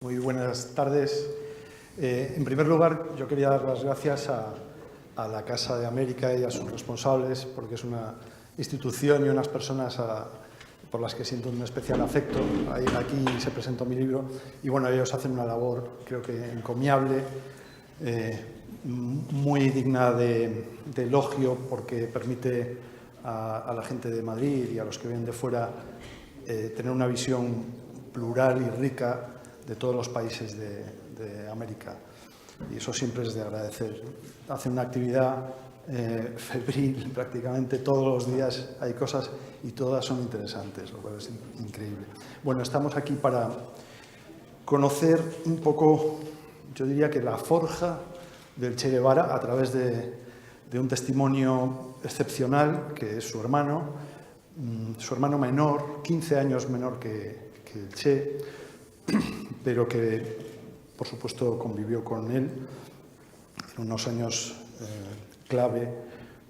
Muy buenas tardes. En primer lugar, yo quería dar las gracias a la Casa de América y a sus responsables, porque es una institución y unas personas por las que siento un especial afecto. Aquí se presentó mi libro y bueno, ellos hacen una labor, creo que encomiable, muy digna de elogio, porque permite a la gente de Madrid y a los que vienen de fuera tener una visión plural y rica de todos los países de América. Y eso siempre es de agradecer. Hacen una actividad febril prácticamente todos los días, hay cosas y todas son interesantes, lo cual es increíble. Bueno, estamos aquí para conocer un poco, yo diría que la forja del Che Guevara a través de un testimonio excepcional que es su hermano menor, 15 años menor que el Che, pero que, por supuesto, convivió con él en unos años clave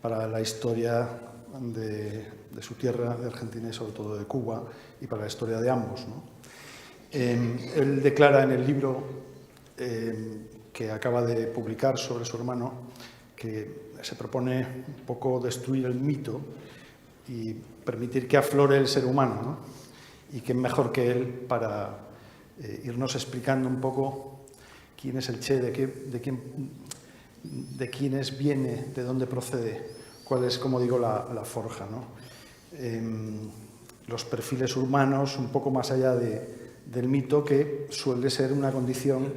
para la historia de su tierra, de Argentina y sobre todo de Cuba, y para la historia de ambos, ¿no? Él declara en el libro que acaba de publicar sobre su hermano que se propone un poco destruir el mito y permitir que aflore el ser humano, ¿no? Y que mejor que él para irnos explicando un poco quién es el Che, de quiénes viene, de dónde procede, cuál es, como digo, la forja, ¿no? Los perfiles humanos, un poco más allá del mito, que suele ser una condición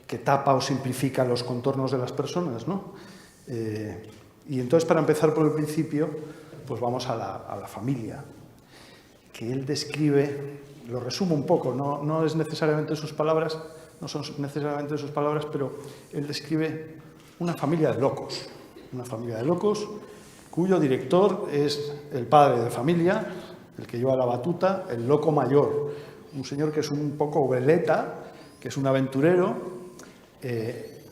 que tapa o simplifica los contornos de las personas, ¿no? Y entonces, para empezar por el principio, pues vamos a la familia, que él describe. Lo resumo un poco, no es necesariamente sus palabras, no son necesariamente sus palabras, pero él describe una familia de locos cuyo director es el padre de familia, el que lleva la batuta, el loco mayor, un señor que es un poco veleta, que es un aventurero,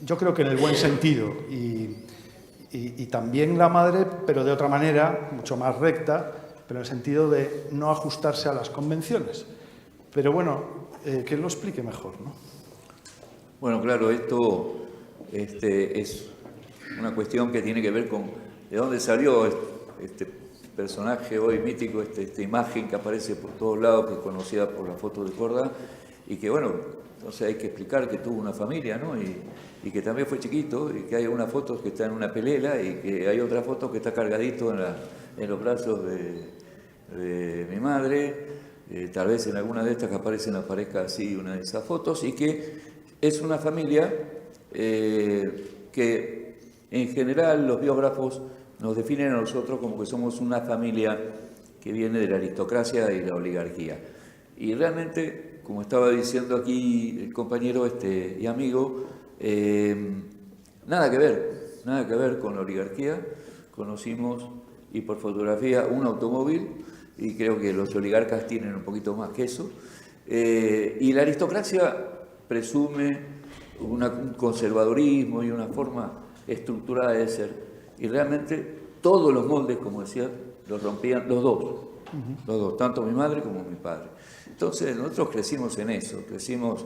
yo creo que en el buen sentido, y también la madre, pero de otra manera, mucho más recta, pero en el sentido de no ajustarse a las convenciones. Pero bueno, que él lo explique mejor, ¿no? Bueno, claro, esto es una cuestión que tiene que ver con de dónde salió este personaje hoy mítico, esta imagen que aparece por todos lados, que es conocida por la foto de Korda, y que bueno, entonces hay que explicar que tuvo una familia, ¿no? Y que también fue chiquito, y que hay una foto que está en una pelela, y que hay otra foto que está cargadito en los brazos de mi madre. Tal vez en alguna de estas que aparezca así una de esas fotos, y que es una familia que en general los biógrafos nos definen a nosotros como que somos una familia que viene de la aristocracia y la oligarquía. Y realmente, como estaba diciendo aquí el compañero y amigo, nada que ver con la oligarquía. Conocimos, y por fotografía, un automóvil, y creo que los oligarcas tienen un poquito más que eso. Y la aristocracia presume un conservadurismo y una forma estructurada de ser. Y realmente todos los moldes, como decía, los rompían los dos, tanto mi madre como mi padre. Entonces nosotros crecimos en eso, crecimos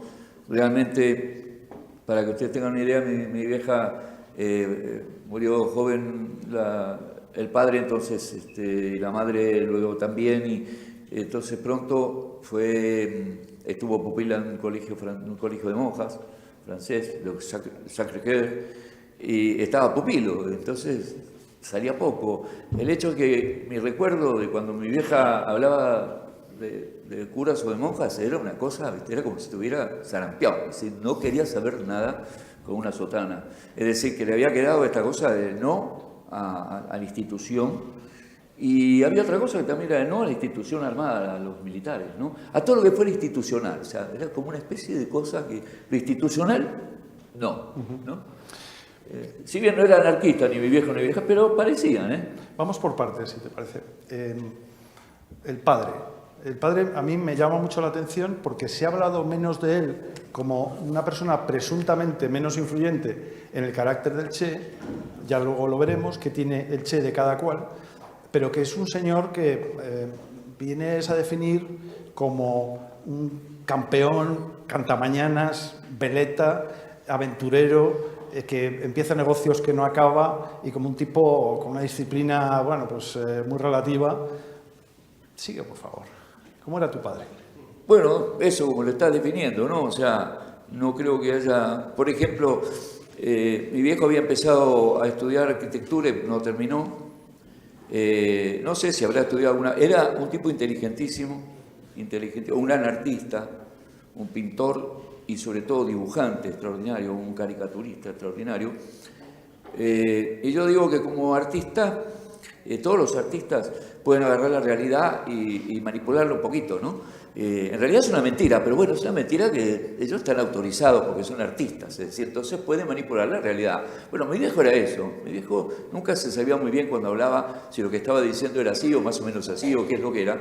realmente, para que ustedes tengan una idea, mi vieja murió joven, el padre entonces, y la madre luego también, y entonces pronto estuvo pupila en un colegio de monjas francés, el Sacré-Cœur, y estaba pupilo, entonces salía poco. El hecho es que mi recuerdo de cuando mi vieja hablaba de curas o de monjas era una cosa, era como si estuviera sarampiado, es decir, no quería saber nada con una sotana. Es decir, que le había quedado esta cosa de no a la institución, y había otra cosa que también era de no a la institución armada, a los militares, ¿no? A todo lo que fuera institucional, o sea, era como una especie de cosa que lo institucional, no. Si bien no era anarquista, ni mi viejo ni mi vieja, pero parecían, ¿eh? Vamos por partes, si te parece. El padre a mí me llama mucho la atención porque se ha hablado menos de él como una persona presuntamente menos influyente en el carácter del Che, ya luego lo veremos, que tiene el Che de cada cual, pero que es un señor que vienes a definir como un campeón cantamañanas, veleta, aventurero, que empieza negocios que no acaba y como un tipo con una disciplina, bueno, pues muy relativa. Sigue, por favor. ¿Cómo era tu padre? Bueno, eso como lo estás definiendo, ¿no? O sea, no creo que haya... Por ejemplo, mi viejo había empezado a estudiar arquitectura y no terminó. No sé si habrá estudiado alguna... Era un tipo inteligentísimo, un gran artista, un pintor y sobre todo dibujante extraordinario, un caricaturista extraordinario. Y yo digo que como artista, todos los artistas pueden agarrar la realidad y manipularla un poquito, ¿no? En realidad es una mentira, pero bueno, es una mentira que ellos están autorizados porque son artistas, es decir, entonces pueden manipular la realidad. Bueno, mi viejo era eso, mi viejo nunca se sabía muy bien cuando hablaba si lo que estaba diciendo era así o más o menos así o qué es lo que era.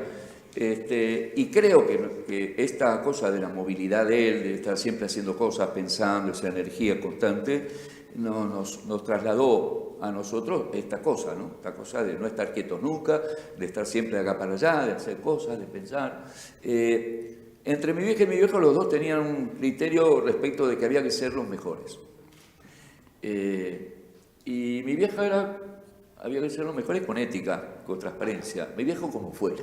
Y creo que esta cosa de la movilidad de él, de estar siempre haciendo cosas, pensando, esa energía constante, nos trasladó a nosotros esta cosa, ¿no? Esta cosa de no estar quietos nunca, de estar siempre de acá para allá, de hacer cosas, de pensar. Entre mi vieja y mi viejo los dos tenían un criterio respecto de que había que ser los mejores. Y mi vieja había que ser los mejores con ética, con transparencia. Mi viejo como fuera,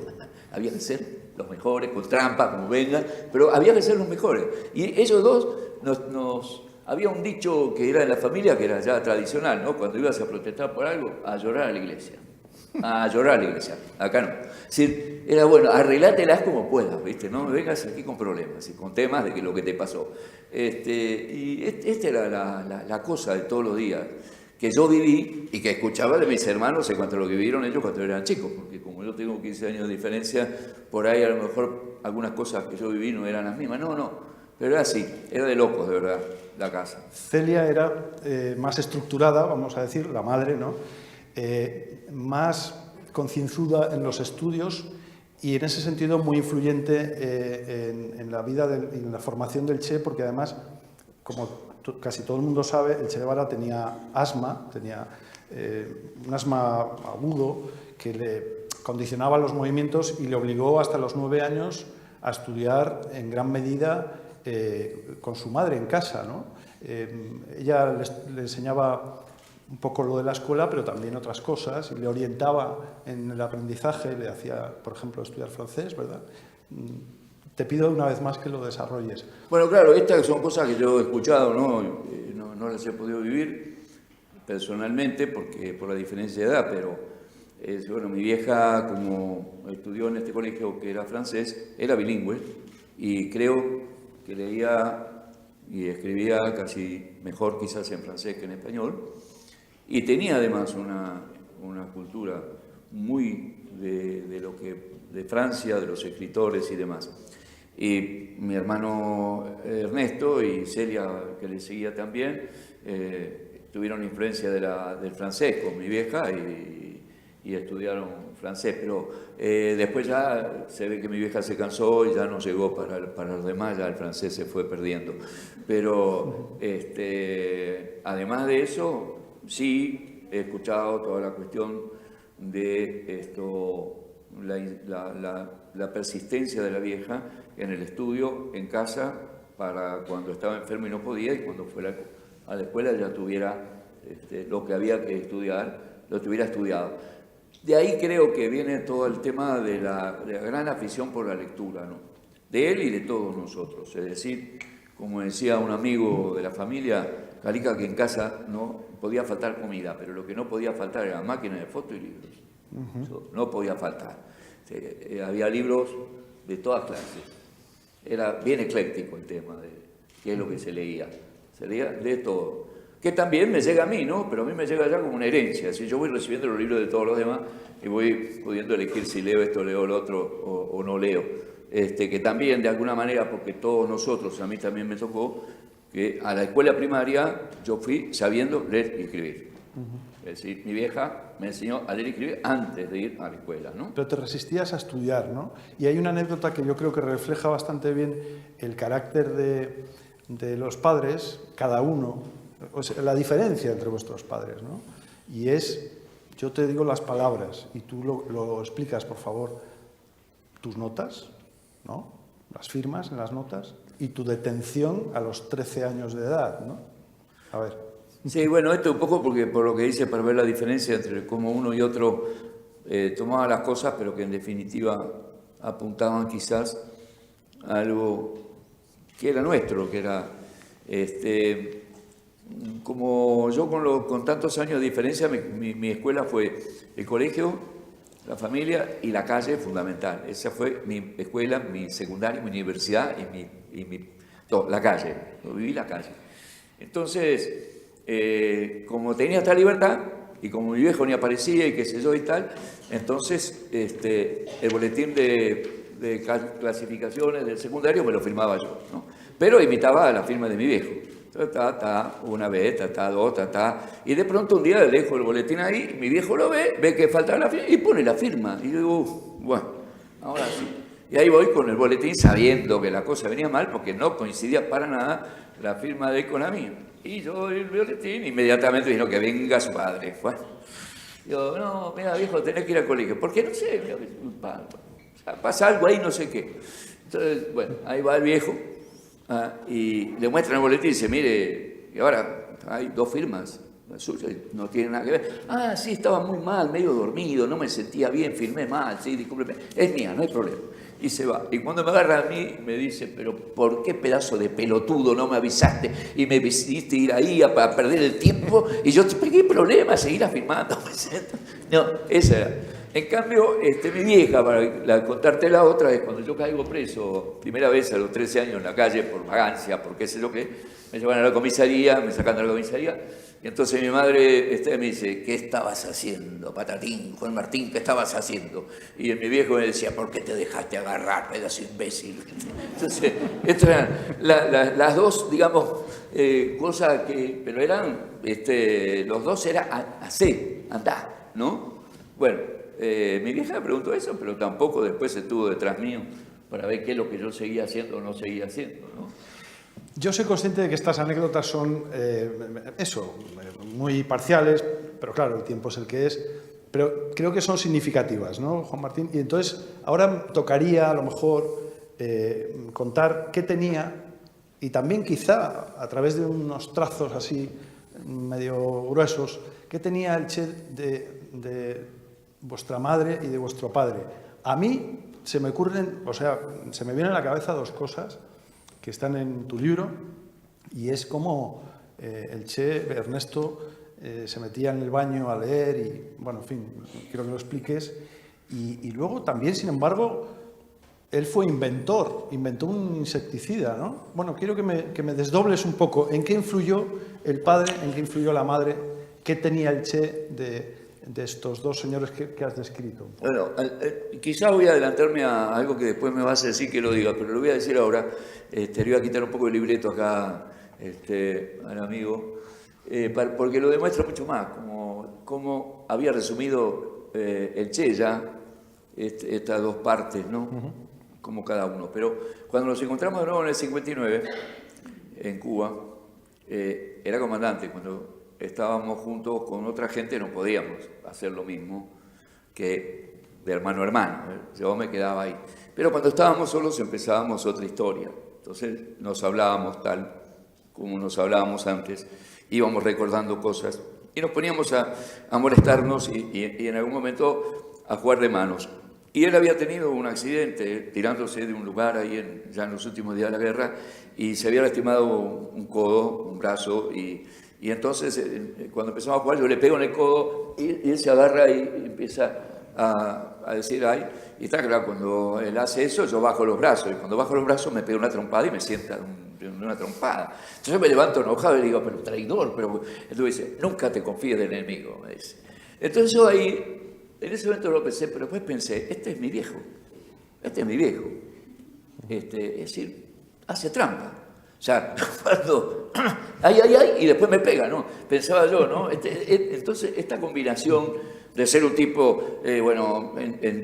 había que ser los mejores, con trampa, como venga, pero había que ser los mejores. Y ellos dos había un dicho que era en la familia, que era ya tradicional, ¿no? Cuando ibas a protestar por algo, a llorar a la iglesia. A llorar a la iglesia. Acá no. Es decir, era bueno, arreglátelas como puedas, ¿viste? No me vengas aquí con problemas y con temas de lo que te pasó. Y esta era la cosa de todos los días que yo viví y que escuchaba de mis hermanos en cuanto a lo que vivieron ellos cuando eran chicos, porque como yo tengo 15 años de diferencia, por ahí a lo mejor algunas cosas que yo viví no eran las mismas. No. Pero era así, era de locos, de verdad, la casa. Celia era más estructurada, vamos a decir, la madre, ¿no? Más concienzuda en los estudios y en ese sentido muy influyente en la vida y en la formación del Che, porque además, como casi todo el mundo sabe, el Che Guevara tenía asma, tenía un asma agudo que le condicionaba los movimientos y le obligó hasta los 9 años a estudiar en gran medida con su madre en casa, ¿no? Ella le enseñaba un poco lo de la escuela, pero también otras cosas, y le orientaba en el aprendizaje, le hacía, por ejemplo, estudiar francés, ¿verdad? Te pido una vez más que lo desarrolles. Bueno, claro, estas son cosas que yo he escuchado, no las he podido vivir personalmente porque por la diferencia de edad, pero bueno, mi vieja, como estudió en este colegio que era francés, era bilingüe y creo que leía y escribía casi mejor quizás en francés que en español, y tenía además una cultura muy de Francia, de los escritores y demás. Y mi hermano Ernesto y Celia, que le seguía también, tuvieron influencia del francés con mi vieja y estudiaron francés, pero después ya se ve que mi vieja se cansó y ya no llegó para los demás, ya el francés se fue perdiendo. Pero además de eso, sí he escuchado toda la cuestión de la persistencia de la vieja en el estudio, en casa, para cuando estaba enfermo y no podía, y cuando fuera a la escuela ya tuviera lo que había que estudiar, lo tuviera estudiado. De ahí creo que viene todo el tema de la gran afición por la lectura, ¿no? De él y de todos nosotros. Es decir, como decía un amigo de la familia, Carica, que en casa no podía faltar comida, pero lo que no podía faltar era máquinas de fotos y libros. Eso no podía faltar. Había libros de todas clases. Era bien ecléctico el tema de qué es lo que se leía. Se leía de todo. Que también me llega a mí, ¿no? Pero a mí me llega ya como una herencia. Si yo voy recibiendo los libros de todos los demás y voy pudiendo elegir si leo esto, leo lo otro o no leo. Que también, de alguna manera, porque todos nosotros, a mí también me tocó, que a la escuela primaria yo fui sabiendo leer y escribir. Es decir, mi vieja me enseñó a leer y escribir antes de ir a la escuela, ¿no? Pero te resistías a estudiar, ¿no? Y hay una anécdota que yo creo que refleja bastante bien el carácter de los padres, cada uno, o sea, la diferencia entre vuestros padres, ¿no? Y es, yo te digo las palabras y tú lo explicas, por favor, tus notas, ¿no? Las firmas en las notas. y tu detención a los 13 años de edad, ¿no? A ver. Sí, bueno, esto un poco porque por lo que dice, para ver la diferencia entre cómo uno y otro tomaban las cosas, pero que en definitiva apuntaban quizás a algo que era nuestro, que era, como yo con tantos años de diferencia, mi escuela fue el colegio, la familia y la calle fundamental. Esa fue mi escuela, mi secundaria, mi universidad y la calle. Yo viví la calle. Entonces, como tenía esta libertad y como mi viejo ni aparecía y qué sé yo y tal, entonces el boletín de clasificaciones del secundario me lo firmaba yo, ¿no? Pero imitaba la firma de mi viejo. Una vez, dos, y de pronto un día le dejo el boletín ahí, mi viejo lo ve que falta la firma y pone la firma. Y yo digo, bueno, ahora sí. Y ahí voy con el boletín sabiendo que la cosa venía mal porque no coincidía para nada la firma de él con la mía. Y yo el boletín inmediatamente dijo que venga su padre. Bueno, yo, no, mira viejo, tenés que ir al colegio. ¿Por qué? No sé, pasa algo ahí, no sé qué. Entonces, bueno, ahí va el viejo y le muestran el boletín y dice, mire, y ahora hay 2 firmas. La suya no tiene nada que ver. Ah, sí, estaba muy mal, medio dormido, no me sentía bien, firmé mal, sí, discúlpeme. Es mía, no hay problema. Y se va. Y cuando me agarra a mí, me dice, pero ¿por qué pedazo de pelotudo no me avisaste y me hiciste ir ahí a perder el tiempo? Y yo, ¿qué problema? Seguir afirmando. No, esa era. En cambio, mi vieja, para contarte la otra, es cuando yo caigo preso, primera vez a los 13 años en la calle, por vagancia, por qué sé yo qué, me llevan a la comisaría, me sacan de la comisaría, y entonces mi madre me dice, ¿qué estabas haciendo, Patatín, Juan Martín, qué estabas haciendo? Y mi viejo me decía, ¿por qué te dejaste agarrar, pedazo imbécil? Entonces, estas eran las dos, digamos, cosas que, pero eran, los dos eran hacer, andar, ¿no? Bueno, mi vieja me preguntó eso, pero tampoco después estuvo detrás mío para ver qué es lo que yo seguía haciendo o no seguía haciendo, ¿no? Yo soy consciente de que estas anécdotas son, muy parciales, pero claro, el tiempo es el que es, pero creo que son significativas, ¿no, Juan Martín? Y entonces, ahora tocaría, a lo mejor, contar qué tenía, y también quizá, a través de unos trazos así, medio gruesos, qué tenía el Che de vuestra madre y de vuestro padre. A mí se me ocurren, se me vienen a la cabeza 2 cosas que están en tu libro, y es como el Che, Ernesto, se metía en el baño a leer y, bueno, en fin, quiero que lo expliques. Y luego también, sin embargo, él fue inventó un insecticida, ¿no? Bueno, quiero que me desdobles un poco. ¿En qué influyó el padre, en qué influyó la madre? ¿Qué tenía el Che de estos 2 señores que has descrito? Bueno, quizás voy a adelantarme a algo que después me vas a decir que lo diga, pero lo voy a decir ahora. Le voy a quitar un poco el libreto acá al amigo, porque lo demuestra mucho más, como había resumido el Che ya estas 2 partes, ¿no? Como cada uno. Pero cuando nos encontramos de nuevo en el 59, en Cuba, era comandante. Cuando estábamos juntos con otra gente no podíamos hacer lo mismo que de hermano a hermano. Yo me quedaba ahí. Pero cuando estábamos solos empezábamos otra historia. Entonces nos hablábamos tal como nos hablábamos antes, íbamos recordando cosas y nos poníamos a molestarnos y en algún momento a jugar de manos. Y él había tenido un accidente tirándose de un lugar ahí ya en los últimos días de la guerra y se había lastimado un codo, un brazo y entonces cuando empezamos a jugar yo le pego en el codo y él se agarra y empieza a decir ay, y está claro, cuando él hace eso yo bajo los brazos y cuando bajo los brazos me pega una trompada y me sienta una trompada. Entonces yo me levanto enojado y le digo, pero traidor, pero entonces dice, nunca te confíes del enemigo, me dice. Entonces yo ahí, en ese momento lo pensé, pero después pensé, este es mi viejo, es decir, hace trampa. O sea, cuando, ay, y después me pega, ¿no? Pensaba yo, ¿no? Entonces, esta combinación de ser un tipo,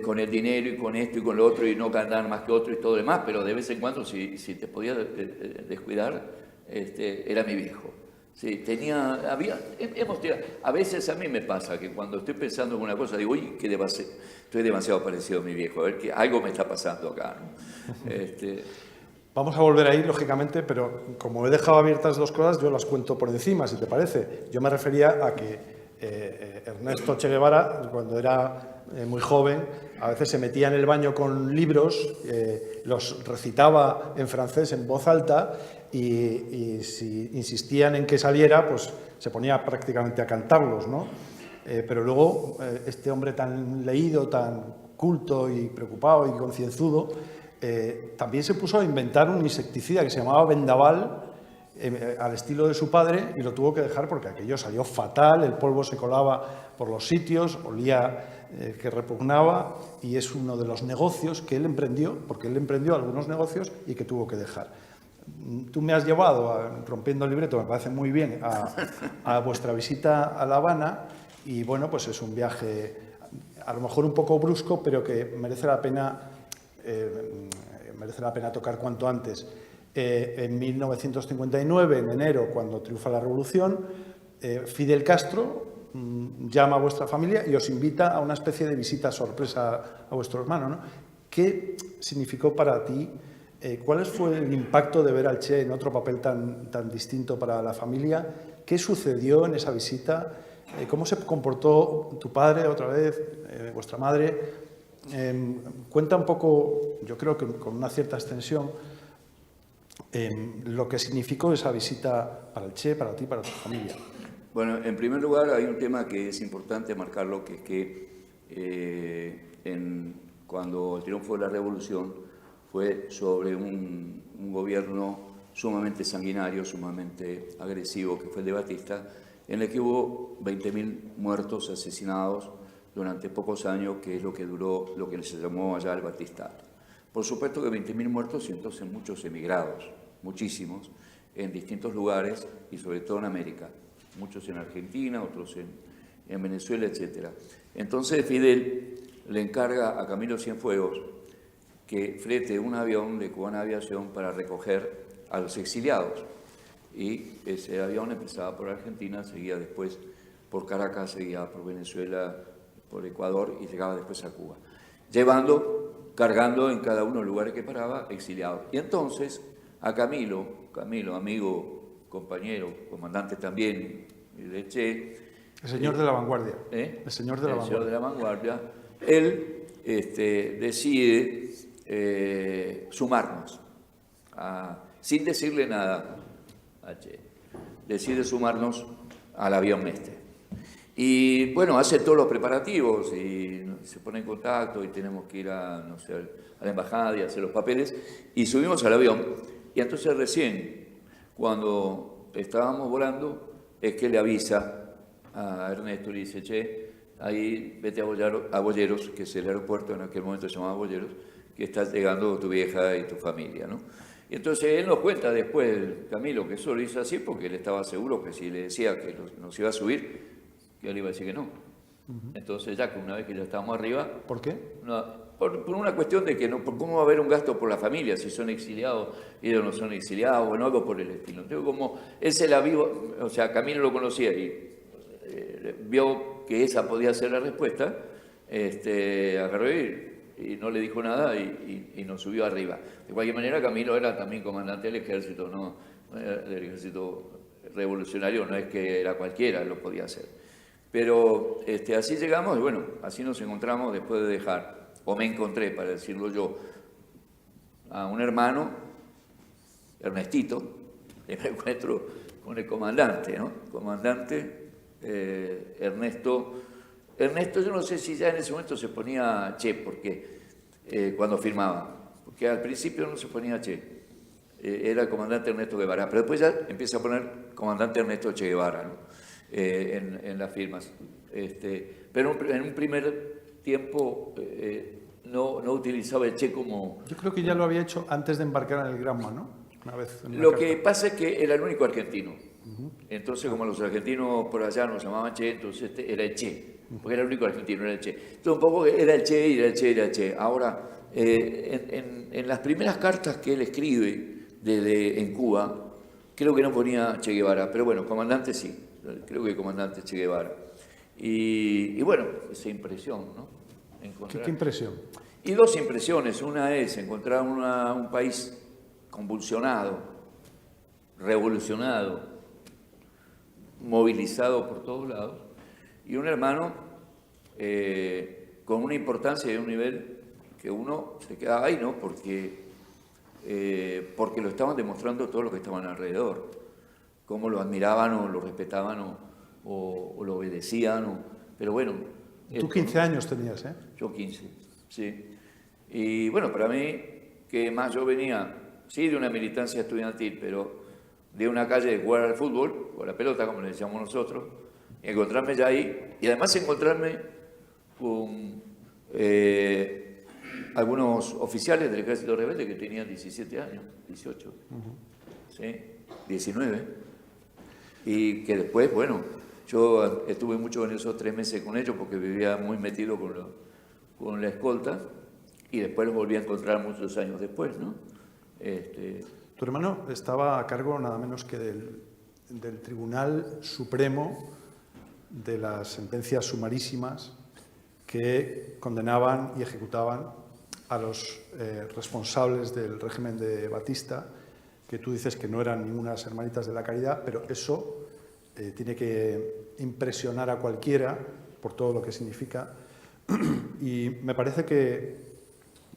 con el dinero y con esto y con lo otro y no ganar más que otro y todo lo demás, pero de vez en cuando, si te podía descuidar, era mi viejo. Sí, a veces a mí me pasa que cuando estoy pensando en una cosa, digo, uy, estoy demasiado parecido a mi viejo, a ver que algo me está pasando acá, ¿no? Vamos a volver ahí, lógicamente, pero como he dejado abiertas dos cosas, yo las cuento por encima, si te parece. Yo me refería a que Ernesto Che Guevara, cuando era muy joven, a veces se metía en el baño con libros, los recitaba en francés en voz alta y si insistían en que saliera, pues se ponía prácticamente a cantarlos, ¿no? Pero luego este hombre tan leído, tan culto y preocupado y concienzudo, también se puso a inventar un insecticida que se llamaba Vendaval, al estilo de su padre, y lo tuvo que dejar porque aquello salió fatal, el polvo se colaba por los sitios, olía que repugnaba, y es uno de los negocios que él emprendió, porque él emprendió algunos negocios y que tuvo que dejar. Tú me has llevado, rompiendo el libreto, me parece muy bien, a vuestra visita a La Habana, y bueno, pues es un viaje a lo mejor un poco brusco, pero que merece la pena tocar cuanto antes. En 1959, en enero, cuando triunfa la revolución, Fidel Castro llama a vuestra familia y os invita a una especie de visita sorpresa a vuestro hermano, ¿no? ¿Qué significó para ti? ¿Cuál fue el impacto de ver al Che en otro papel tan distinto para la familia? ¿Qué sucedió en esa visita? ¿Cómo se comportó tu padre otra vez, vuestra madre? Cuenta un poco, yo creo que con una cierta extensión, lo que significó esa visita para el Che, para ti, para tu familia. Bueno, en primer lugar hay un tema que es importante marcarlo, que es que cuando el triunfo de la revolución fue sobre un gobierno sumamente sanguinario, sumamente agresivo, que fue el de Batista, en el que hubo 20.000 muertos, asesinados durante pocos años, que es lo que duró, lo que se llamó allá el Batistato. Por supuesto que 20.000 muertos y entonces muchos emigrados, muchísimos, en distintos lugares y sobre todo en América, muchos en Argentina, otros en Venezuela, etc. Entonces Fidel le encarga a Camilo Cienfuegos que flete un avión de Cubana Aviación para recoger a los exiliados. Y ese avión empezaba por Argentina, seguía después por Caracas, seguía por Venezuela, por Ecuador y llegaba después a Cuba, cargando en cada uno de los lugares que paraba, exiliados. Y entonces a Camilo, amigo, compañero, comandante también de Che, el señor de la vanguardia. El señor de la vanguardia. Señor de la vanguardia, él decide sumarnos, sin decirle nada a Che, decide sumarnos al avión este. Y bueno, hace todos los preparativos y se pone en contacto y tenemos que ir a la embajada y hacer los papeles y subimos al avión. Y entonces recién, cuando estábamos volando, es que le avisa a Ernesto y le dice: Che, ahí vete a Boyeros, que es el aeropuerto, en aquel momento se llamaba Boyeros, que está llegando tu vieja y tu familia, ¿no? Y entonces él nos cuenta después, Camilo, que eso lo hizo así porque él estaba seguro que si le decía que nos iba a subir, que él iba a decir que no. Entonces ya que una vez que ya estábamos arriba... ¿Por qué? Por una cuestión de que no, por cómo va a haber un gasto por la familia, si son exiliados, ellos no son exiliados, o no, algo por el estilo. Entonces, como él se la vio, o sea, Camilo lo conocía y vio que esa podía ser la respuesta, agarró y no le dijo nada y nos subió arriba. De cualquier manera, Camilo era también comandante del ejército, ¿no? Del ejército revolucionario, no es que era cualquiera, lo podía hacer. Pero así llegamos y bueno, así nos encontramos después de dejar, o me encontré, para decirlo yo, a un hermano, Ernestito, y me encuentro con el comandante, ¿no? Comandante Ernesto, yo no sé si ya en ese momento se ponía Che, porque cuando firmaba, porque al principio no se ponía Che, era el comandante Ernesto Guevara, pero después ya empieza a poner comandante Ernesto Che Guevara, ¿no? En las firmas. Pero en un primer tiempo no utilizaba el Che como... Yo creo que ya lo había hecho antes de embarcar en el Granma, ¿no? Una vez Lo que pasa es que era el único argentino. Entonces, como los argentinos por allá nos llamaban Che, entonces era el Che, porque era el único argentino, era el Che. Entonces, un poco era el Che, y era el Che, era el Che. Ahora, en las primeras cartas que él escribe en Cuba, creo que no ponía Che Guevara, pero bueno, comandante sí. Creo que comandante Che Guevara. Y bueno, esa impresión, ¿no? ¿Qué impresión? Y dos impresiones. Una es encontrar un país convulsionado, revolucionado, movilizado por todos lados, y un hermano con una importancia y un nivel que uno se quedaba ahí, ¿no? Porque lo estaban demostrando todos los que estaban alrededor, cómo lo admiraban o lo respetaban o lo obedecían, pero bueno. Tú 15 años tenías, ¿eh? Yo 15, sí. Y bueno, para mí, que más yo venía, sí, de una militancia estudiantil, pero de una calle de jugar al fútbol, o a la pelota, como le decíamos nosotros, y encontrarme ya ahí, y además encontrarme con algunos oficiales del Ejército Rebelde que tenían 17 años, 18, ¿sí? 19, y que después, bueno, yo estuve mucho en esos 3 meses con ellos porque vivía muy metido con la escolta, y después los volví a encontrar muchos años después, ¿no? Tu hermano estaba a cargo nada menos que del Tribunal Supremo de las sentencias sumarísimas que condenaban y ejecutaban a los responsables del régimen de Batista, que tú dices que no eran ningunas hermanitas de la caridad, pero eso tiene que impresionar a cualquiera por todo lo que significa. Y me parece que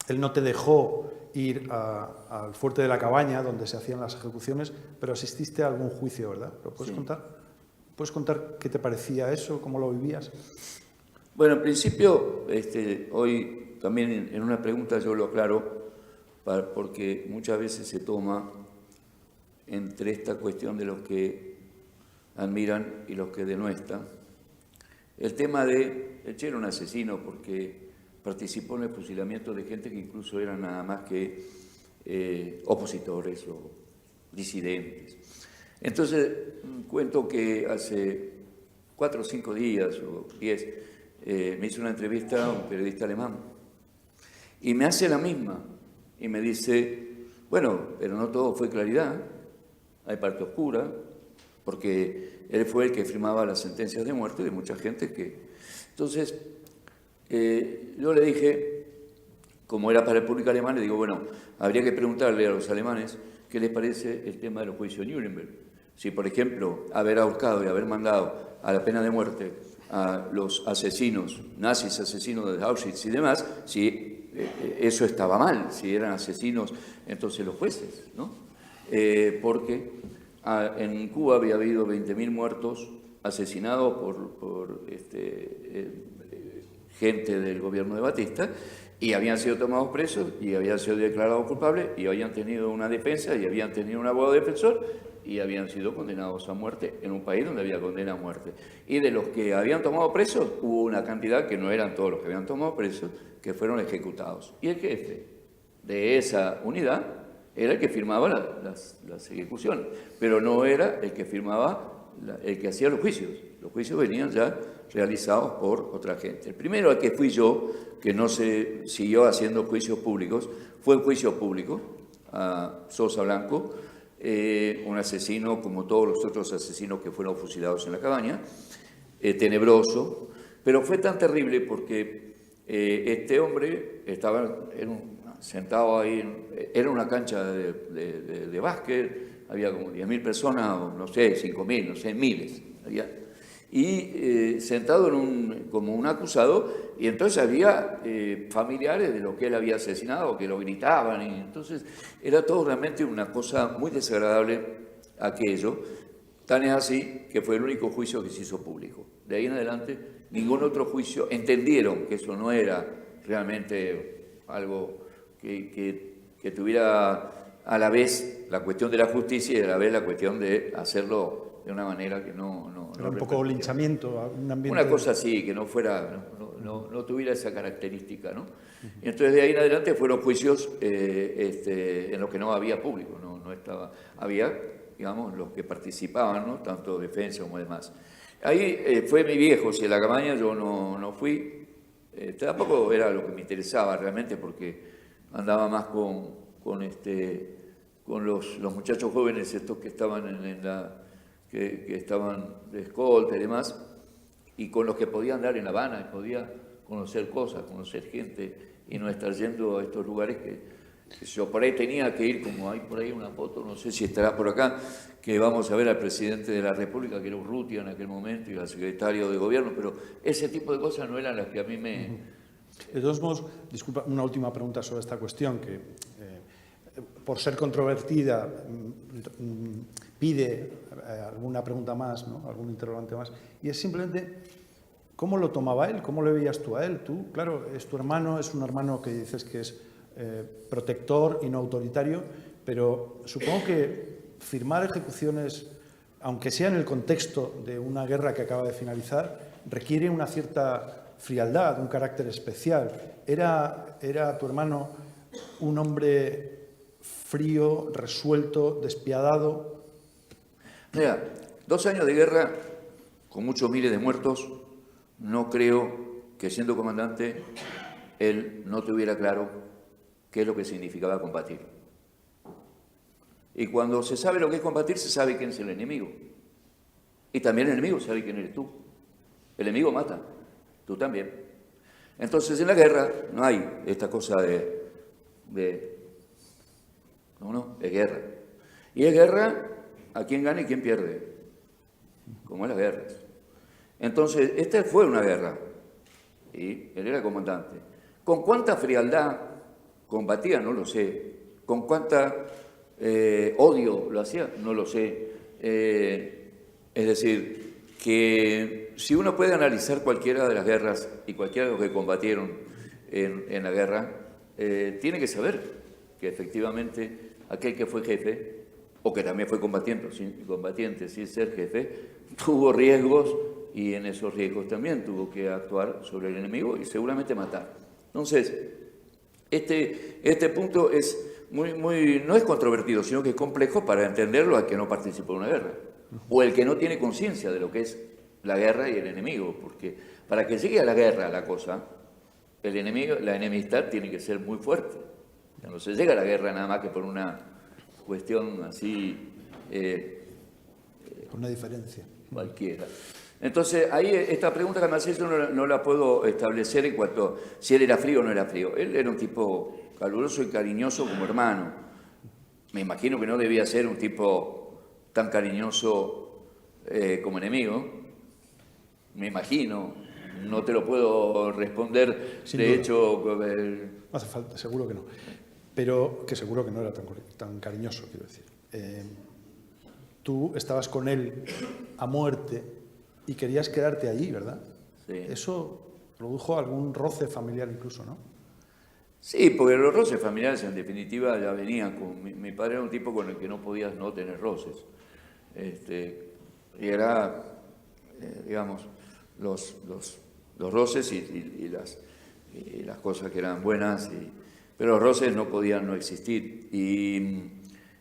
él no te dejó ir al fuerte de la Cabaña, donde se hacían las ejecuciones, pero asististe a algún juicio, ¿verdad? ¿Lo puedes contar? ¿Puedes contar qué te parecía eso, cómo lo vivías? Bueno, en principio, hoy también en una pregunta yo lo aclaro, porque muchas veces se toma entre esta cuestión de los que admiran y los que denuestan el tema de el Che era un asesino porque participó en el fusilamiento de gente que incluso eran nada más que opositores o disidentes. Entonces, cuento que hace 4 o 5 días o 10 me hizo una entrevista a un periodista alemán y me hace la misma y me dice, bueno, pero no todo fue claridad, hay parte oscura, porque él fue el que firmaba las sentencias de muerte de mucha gente que... Entonces, yo le dije, como era para el público alemán, le digo, bueno, habría que preguntarle a los alemanes qué les parece el tema de los juicios de Nuremberg. Si, por ejemplo, haber ahorcado y haber mandado a la pena de muerte a los asesinos, nazis asesinos de Auschwitz y demás, si eso estaba mal, si eran asesinos, entonces los jueces, ¿no? Porque en Cuba había habido 20.000 muertos asesinados por gente del gobierno de Batista, y habían sido tomados presos y habían sido declarados culpables y habían tenido una defensa y habían tenido un abogado defensor y habían sido condenados a muerte en un país donde había condena a muerte. Y de los que habían tomado presos, hubo una cantidad que no eran todos los que habían tomado presos, que fueron ejecutados. Y el jefe de esa unidad era el que firmaba las ejecuciones, pero no era el que firmaba, el que hacía los juicios. Los juicios venían ya realizados por otra gente. El primero al que fui yo, que no se siguió haciendo juicios públicos, fue un juicio público a Sosa Blanco, un asesino como todos los otros asesinos que fueron fusilados en la Cabaña, tenebroso, pero fue tan terrible porque este hombre estaba sentado ahí, era una cancha de básquet, había como 10.000 personas, o no sé, 5.000, no sé, miles, y sentado como un acusado, y entonces había familiares de los que él había asesinado, que lo gritaban, y entonces era todo realmente una cosa muy desagradable aquello, tan es así que fue el único juicio que se hizo público. De ahí en adelante, ningún otro juicio, entendieron que eso no era realmente algo que tuviera a la vez la cuestión de la justicia y a la vez la cuestión de hacerlo de una manera que no era un poco linchamiento, un ambiente... Una cosa así, que no fuera, no tuviera esa característica, ¿no? Y entonces de ahí en adelante fueron juicios en los que no había público, no estaba, había, digamos, los que participaban, ¿no? Tanto defensa como demás. Ahí fue mi viejo, si en la Cabaña yo no fui, tampoco era lo que me interesaba realmente porque andaba más con los muchachos jóvenes estos que estaban que estaban de escolta y demás, y con los que podía andar en La Habana, y podía conocer cosas, conocer gente, y no estar yendo a estos lugares que Yo por ahí tenía que ir, como hay por ahí una foto, no sé si estará por acá, que vamos a ver al presidente de la República, que era Urrutia en aquel momento, y al secretario de gobierno, pero ese tipo de cosas no eran las que a mí me... De todos modos, disculpa, una última pregunta sobre esta cuestión, que por ser controvertida pide alguna pregunta más, ¿no? Algún interrogante más, y es simplemente cómo lo tomaba él, cómo le veías tú a él. Tú, claro, es tu hermano, es un hermano que dices que es protector y no autoritario, pero supongo que firmar ejecuciones, aunque sea en el contexto de una guerra que acaba de finalizar, requiere una cierta frialdad, un carácter especial. ¿Era tu hermano un hombre frío, resuelto, despiadado? Mira, 2 años de guerra, con muchos miles de muertos, no creo que siendo comandante él no tuviera claro qué es lo que significaba combatir. Y cuando se sabe lo que es combatir, se sabe quién es el enemigo. Y también el enemigo sabe quién eres tú. El enemigo mata, tú también. Entonces en la guerra no hay esta cosa no, es guerra. Y es guerra a quién gana y quién pierde, como en las guerras. Entonces, esta fue una guerra, y él era comandante. ¿Con cuánta frialdad combatía? No lo sé. ¿Con cuánta odio lo hacía? No lo sé. Es decir, que si uno puede analizar cualquiera de las guerras y cualquiera de los que combatieron en la guerra, tiene que saber que efectivamente aquel que fue jefe, o que también fue combatiente sin ser jefe, tuvo riesgos y en esos riesgos también tuvo que actuar sobre el enemigo y seguramente matar. Entonces, este punto es no es controvertido, sino que es complejo para entenderlo al que no participó en una guerra, o el que no tiene conciencia de lo que es la guerra y el enemigo, porque para que llegue a la guerra la cosa, el enemigo, la enemistad tiene que ser muy fuerte. No se llega a la guerra nada más que por una cuestión así... Por una diferencia. Cualquiera. Entonces, ahí esta pregunta que me haces yo no la puedo establecer en cuanto a si él era frío o no era frío. Él era un tipo caluroso y cariñoso como hermano. Me imagino que no debía ser un tipo tan cariñoso como enemigo. Me imagino. No te lo puedo responder. Sin de duda. hecho... No hace falta, seguro que no. Pero que seguro que no era tan cariñoso, quiero decir. Tú estabas con él a muerte y querías quedarte allí, ¿verdad? Sí. Eso produjo algún roce familiar incluso, ¿no? Sí, porque los roces familiares en definitiva ya venían con... Mi padre era un tipo con el que no podías no tener roces. Y era, digamos, los roces y las cosas que eran buenas, pero los roces no podían no existir. Y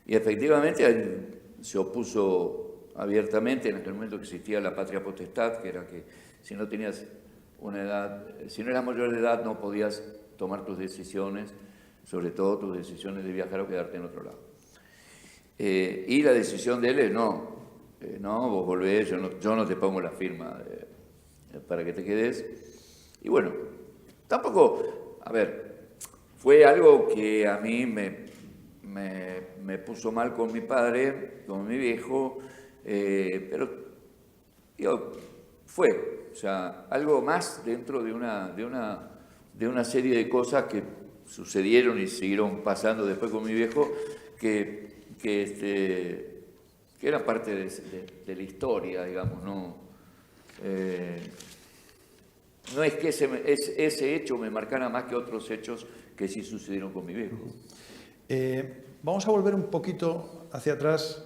efectivamente él se opuso abiertamente. En aquel momento existía la patria potestad, que era que si no tenías una edad, si no eras mayor de edad no podías tomar tus decisiones, sobre todo tus decisiones de viajar o quedarte en otro lado. Y la decisión de él es no, vos volvés, yo no te pongo la firma para que te quedes. Y bueno, tampoco, a ver, fue algo que a mí me puso mal con mi padre, con mi viejo, pero digo, fue, o sea, algo más dentro de una serie de cosas que sucedieron y siguieron pasando después con mi viejo, que eran parte de la historia, digamos, no es que ese hecho me marcara más que otros hechos que sí sucedieron con mi viejo. Vamos a volver un poquito hacia atrás,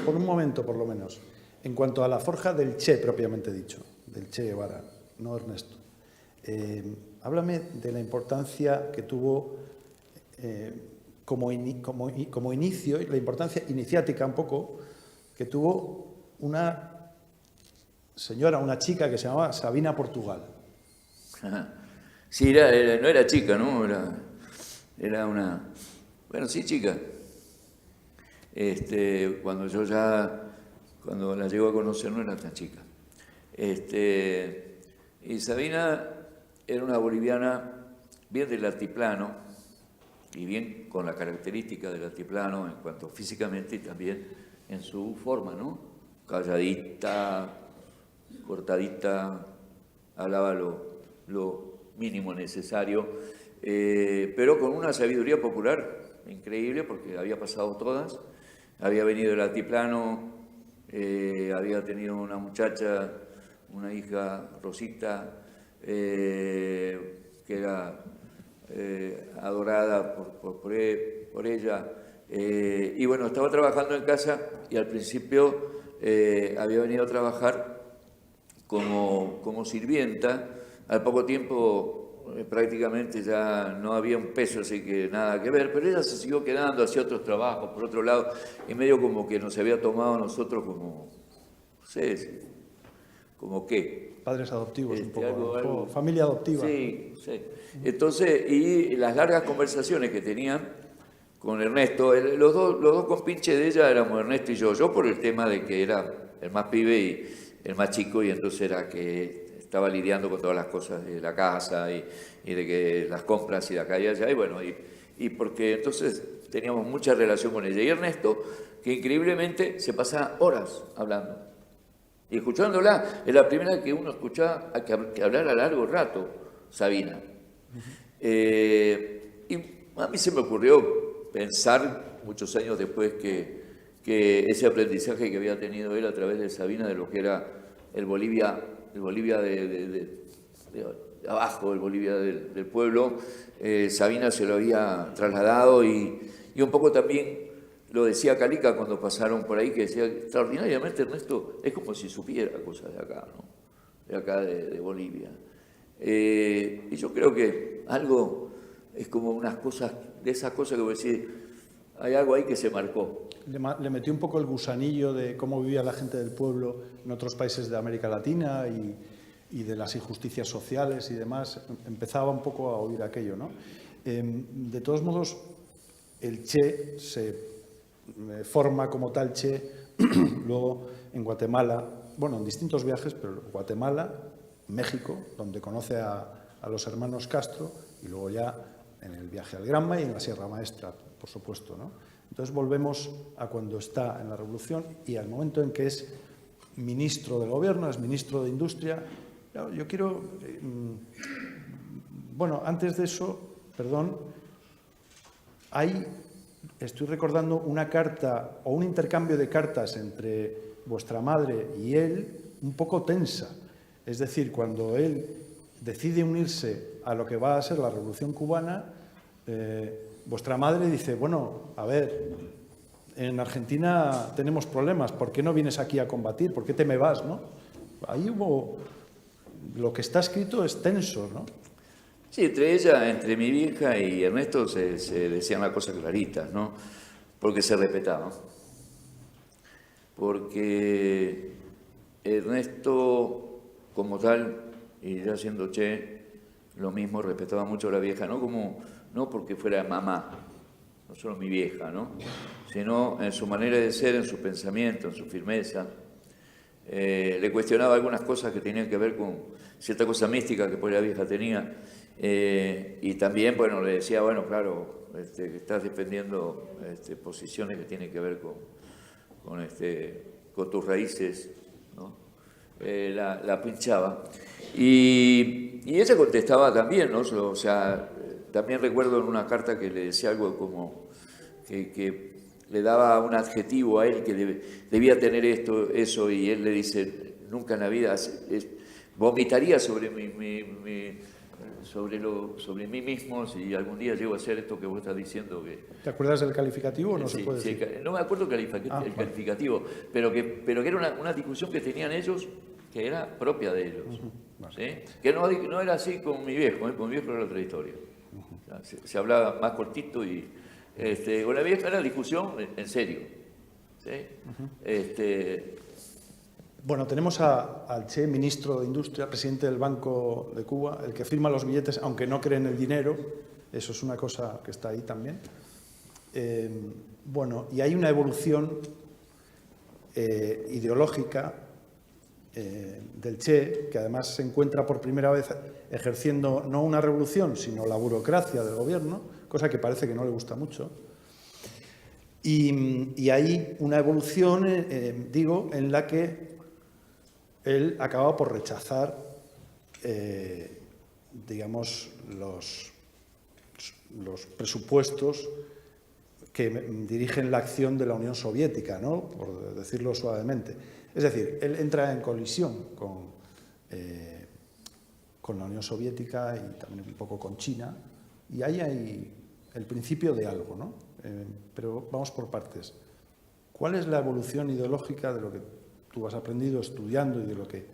por un momento por lo menos, en cuanto a la forja del Che propiamente dicho, del Che Guevara, no Ernesto. Háblame de la importancia que tuvo como inicio, la importancia iniciática un poco, que tuvo una señora, una chica que se llamaba Sabina Portugal. Sí, no era chica, ¿no? Era una... Bueno, sí, chica. Cuando la llego a conocer no era tan chica. Y Sabina era una boliviana bien del altiplano, y bien con la característica del altiplano en cuanto físicamente y también en su forma, ¿no? Calladita, cortadita, hablaba lo mínimo necesario, pero con una sabiduría popular increíble porque había pasado todas, había venido del altiplano, había tenido una muchacha, una hija, Rosita, que era adorada por ella, y bueno, estaba trabajando en casa y al principio había venido a trabajar como sirvienta. Al poco tiempo prácticamente ya no había un peso, así que nada que ver, pero ella se siguió quedando, hacía otros trabajos por otro lado, y medio como que nos había tomado a nosotros como, no sé, como qué. Padres adoptivos, un poco, algo, familia adoptiva. Sí, sí. Entonces, y las largas conversaciones que tenían con Ernesto, los dos compinches de ella éramos Ernesto y yo por el tema de que era el más pibe y el más chico, y entonces era que estaba lidiando con todas las cosas de la casa y de que las compras y de acá y allá, y bueno, y porque entonces teníamos mucha relación con ella. Y Ernesto, que increíblemente se pasaba horas hablando. Y escuchándola, es la primera vez que uno escuchaba que hablar a largo rato, Sabina. Y a mí se me ocurrió pensar, muchos años después, que ese aprendizaje que había tenido él a través de Sabina, de lo que era el Bolivia de abajo, el Bolivia del pueblo, Sabina se lo había trasladado y un poco también lo decía Calica cuando pasaron por ahí, que decía, extraordinariamente Ernesto es como si supiera cosas de acá, ¿no? De acá de Bolivia. Y yo creo que algo es como unas cosas, de esas cosas que voy a decir, hay algo ahí que se marcó. Le metió un poco el gusanillo de cómo vivía la gente del pueblo en otros países de América Latina y de las injusticias sociales y demás. Empezaba un poco a oír aquello, ¿no? De todos modos, el Che se forma como tal Che luego en Guatemala, bueno, en distintos viajes, pero Guatemala, México, donde conoce a los hermanos Castro, y luego ya en el viaje al Granma y en la Sierra Maestra, por supuesto, ¿no? Entonces volvemos a cuando está en la Revolución y al momento en que es ministro del Gobierno, es ministro de Industria. Yo quiero... bueno, antes de eso, perdón, estoy recordando una carta o un intercambio de cartas entre vuestra madre y él un poco tensa. Es decir, cuando él decide unirse a lo que va a ser la Revolución Cubana, vuestra madre dice, bueno, a ver, en Argentina tenemos problemas, ¿por qué no vienes aquí a combatir? ¿Por qué te me vas, no? Ahí hubo... Lo que está escrito es tenso, ¿no? Sí, entre mi vieja y Ernesto se decían las cosas claritas, ¿no? Porque se respetaban. Porque Ernesto, como tal, y ya siendo Che, lo mismo, respetaba mucho a la vieja, no porque fuera mamá, no solo mi vieja, ¿no? Sino en su manera de ser, en su pensamiento, en su firmeza. Le cuestionaba algunas cosas que tenían que ver con cierta cosa mística que por la vieja tenía, y también, bueno, le decía, bueno, claro, que estás defendiendo posiciones que tienen que ver con tus raíces, ¿no? La pinchaba. Y ella contestaba también, ¿no? O sea, también recuerdo en una carta que le decía algo como que le daba un adjetivo a él que debía tener esto, eso, y él le dice, nunca en la vida vomitaría sobre mí mismo si algún día llego a hacer esto que vos estás diciendo. ¿Te acuerdas del calificativo o no sí, se puede decir? No me acuerdo el calificativo, pero que era una discusión que tenían ellos que era propia de ellos. Vale. ¿Sí? Que no era así con mi viejo, con mi viejo era otra historia. O sea, se hablaba más cortito y con la vieja era discusión en serio. ¿Sí? Bueno, tenemos al Che, ministro de Industria, presidente del Banco de Cuba, el que firma los billetes, aunque no cree en el dinero. Eso es una cosa que está ahí también. Bueno, y hay una evolución ideológica del Che, que además se encuentra por primera vez ejerciendo no una revolución, sino la burocracia del gobierno, cosa que parece que no le gusta mucho. Y hay una evolución, digo, en la que él acaba por rechazar, digamos, los presupuestos que dirigen la acción de la Unión Soviética, ¿no? Por decirlo suavemente. Es decir, él entra en colisión con la Unión Soviética y también un poco con China, y ahí hay el principio de algo, ¿no? Pero vamos por partes. ¿Cuál es la evolución ideológica de lo que tú has aprendido estudiando y de lo que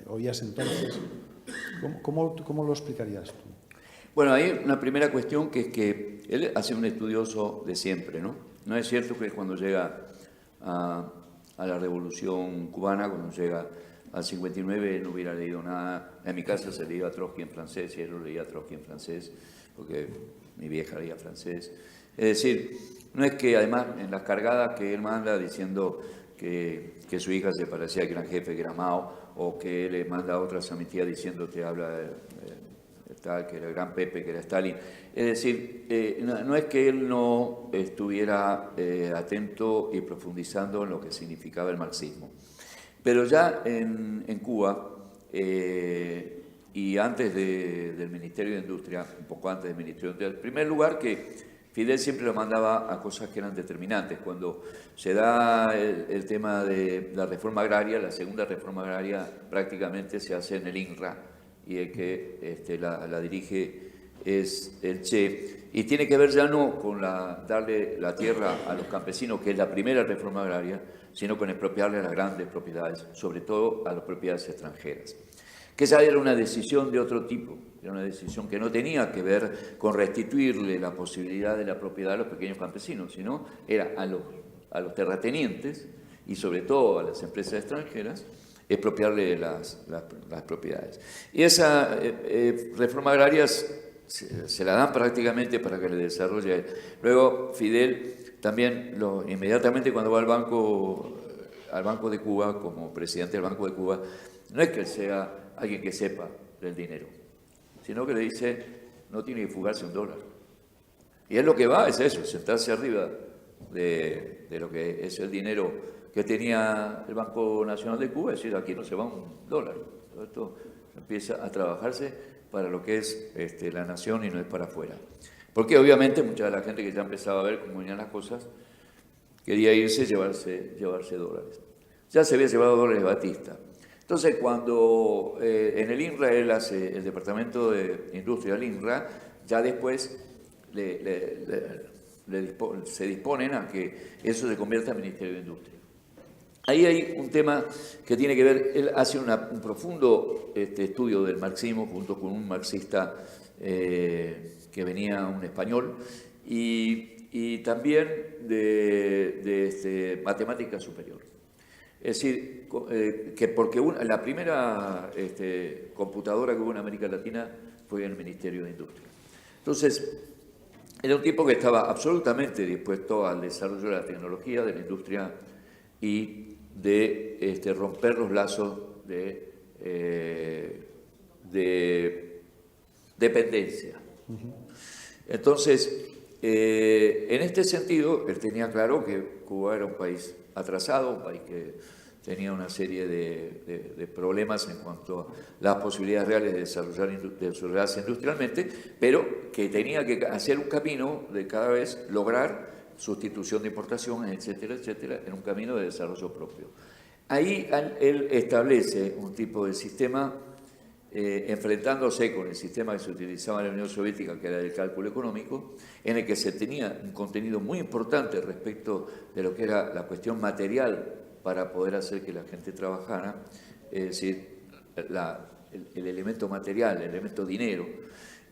oías entonces? ¿Cómo lo explicarías tú? Bueno, hay una primera cuestión que es que él ha sido un estudioso de siempre, ¿no? No es cierto que cuando llega a la Revolución Cubana, cuando llega al 59, no hubiera leído nada. En mi casa se leía Trotsky en francés y él lo leía Trotsky en francés, porque mi vieja leía francés. Es decir, no es que además en las cargadas que él manda diciendo que su hija se parecía al gran jefe que era Mao, o que le manda a otras a mi tía diciendo te habla de tal, que era el gran Pepe, que era Stalin. Es decir, no es que él no estuviera atento y profundizando en lo que significaba el marxismo. Pero ya en Cuba, y antes del Ministerio de Industria, un poco antes del Ministerio de Industria, en primer lugar que Fidel siempre lo mandaba a cosas que eran determinantes. Cuando se da el tema de la reforma agraria, la segunda reforma agraria prácticamente se hace en el INRA, y el que la dirige es el Che, y tiene que ver ya no con darle la tierra a los campesinos, que es la primera reforma agraria, sino con expropiarle las grandes propiedades, sobre todo a las propiedades extranjeras. Que esa era una decisión de otro tipo, era una decisión que no tenía que ver con restituirle la posibilidad de la propiedad a los pequeños campesinos, sino era a los terratenientes y sobre todo a las empresas extranjeras, expropiarle las propiedades. Y esa reforma agraria se la dan prácticamente para que le desarrolle él. Luego Fidel también, inmediatamente cuando va al Banco de Cuba, como presidente del Banco de Cuba, no es que él sea alguien que sepa del dinero, sino que le dice, no tiene que fugarse $1. Y él lo que va es eso, sentarse arriba de lo que es el dinero que tenía el Banco Nacional de Cuba, es decir, aquí no se va $1. Todo esto empieza a trabajarse para lo que es la nación y no es para afuera. Porque obviamente mucha de la gente que ya empezaba a ver cómo venían las cosas quería irse, llevarse dólares. Ya se había llevado dólares Batista. Entonces, cuando en el INRA él hace el Departamento de Industria del INRA, ya después se disponen a que eso se convierta en Ministerio de Industria. Ahí hay un tema que tiene que ver, él hace un profundo estudio del marxismo junto con un marxista que venía, un español, y también de matemática superior. Es decir, porque la primera computadora que hubo en América Latina fue en el Ministerio de Industria. Entonces, era un tipo que estaba absolutamente dispuesto al desarrollo de la tecnología, de la industria y de romper los lazos de dependencia. Entonces, en este sentido, él tenía claro que Cuba era un país atrasado, un país que tenía una serie de problemas en cuanto a las posibilidades reales de desarrollarse industrialmente, pero que tenía que hacer un camino de cada vez lograr sustitución de importaciones, etcétera, etcétera, en un camino de desarrollo propio. Ahí él establece un tipo de sistema enfrentándose con el sistema que se utilizaba en la Unión Soviética, que era el cálculo económico, en el que se tenía un contenido muy importante respecto de lo que era la cuestión material para poder hacer que la gente trabajara, es decir, el elemento material, el elemento dinero.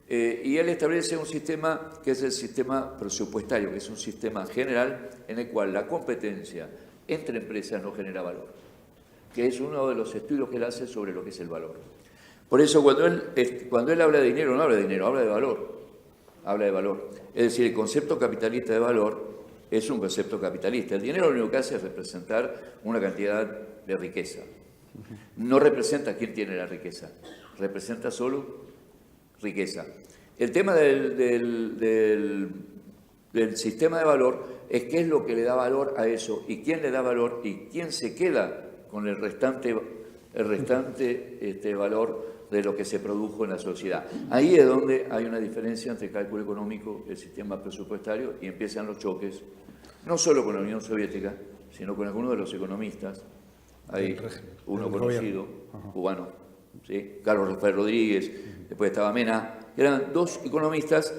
Y él establece un sistema que es el sistema presupuestario, que es un sistema general en el cual la competencia entre empresas no genera valor, que es uno de los estudios que él hace sobre lo que es el valor. Por eso cuando él habla de dinero, no habla de dinero, habla de valor. Habla de valor. Es decir, el concepto capitalista de valor es un concepto capitalista. El dinero lo único que hace es representar una cantidad de riqueza. No representa quién tiene la riqueza, representa solo riqueza. El tema del sistema de valor es qué es lo que le da valor a eso y quién le da valor y quién se queda con el restante valor de lo que se produjo en la sociedad. Ahí es donde hay una diferencia entre el cálculo económico, el sistema presupuestario, y empiezan los choques, no solo con la Unión Soviética, sino con algunos de los economistas. Hay uno conocido, cubano, ¿sí? Carlos Rafael Rodríguez, después estaba Mena, eran dos economistas,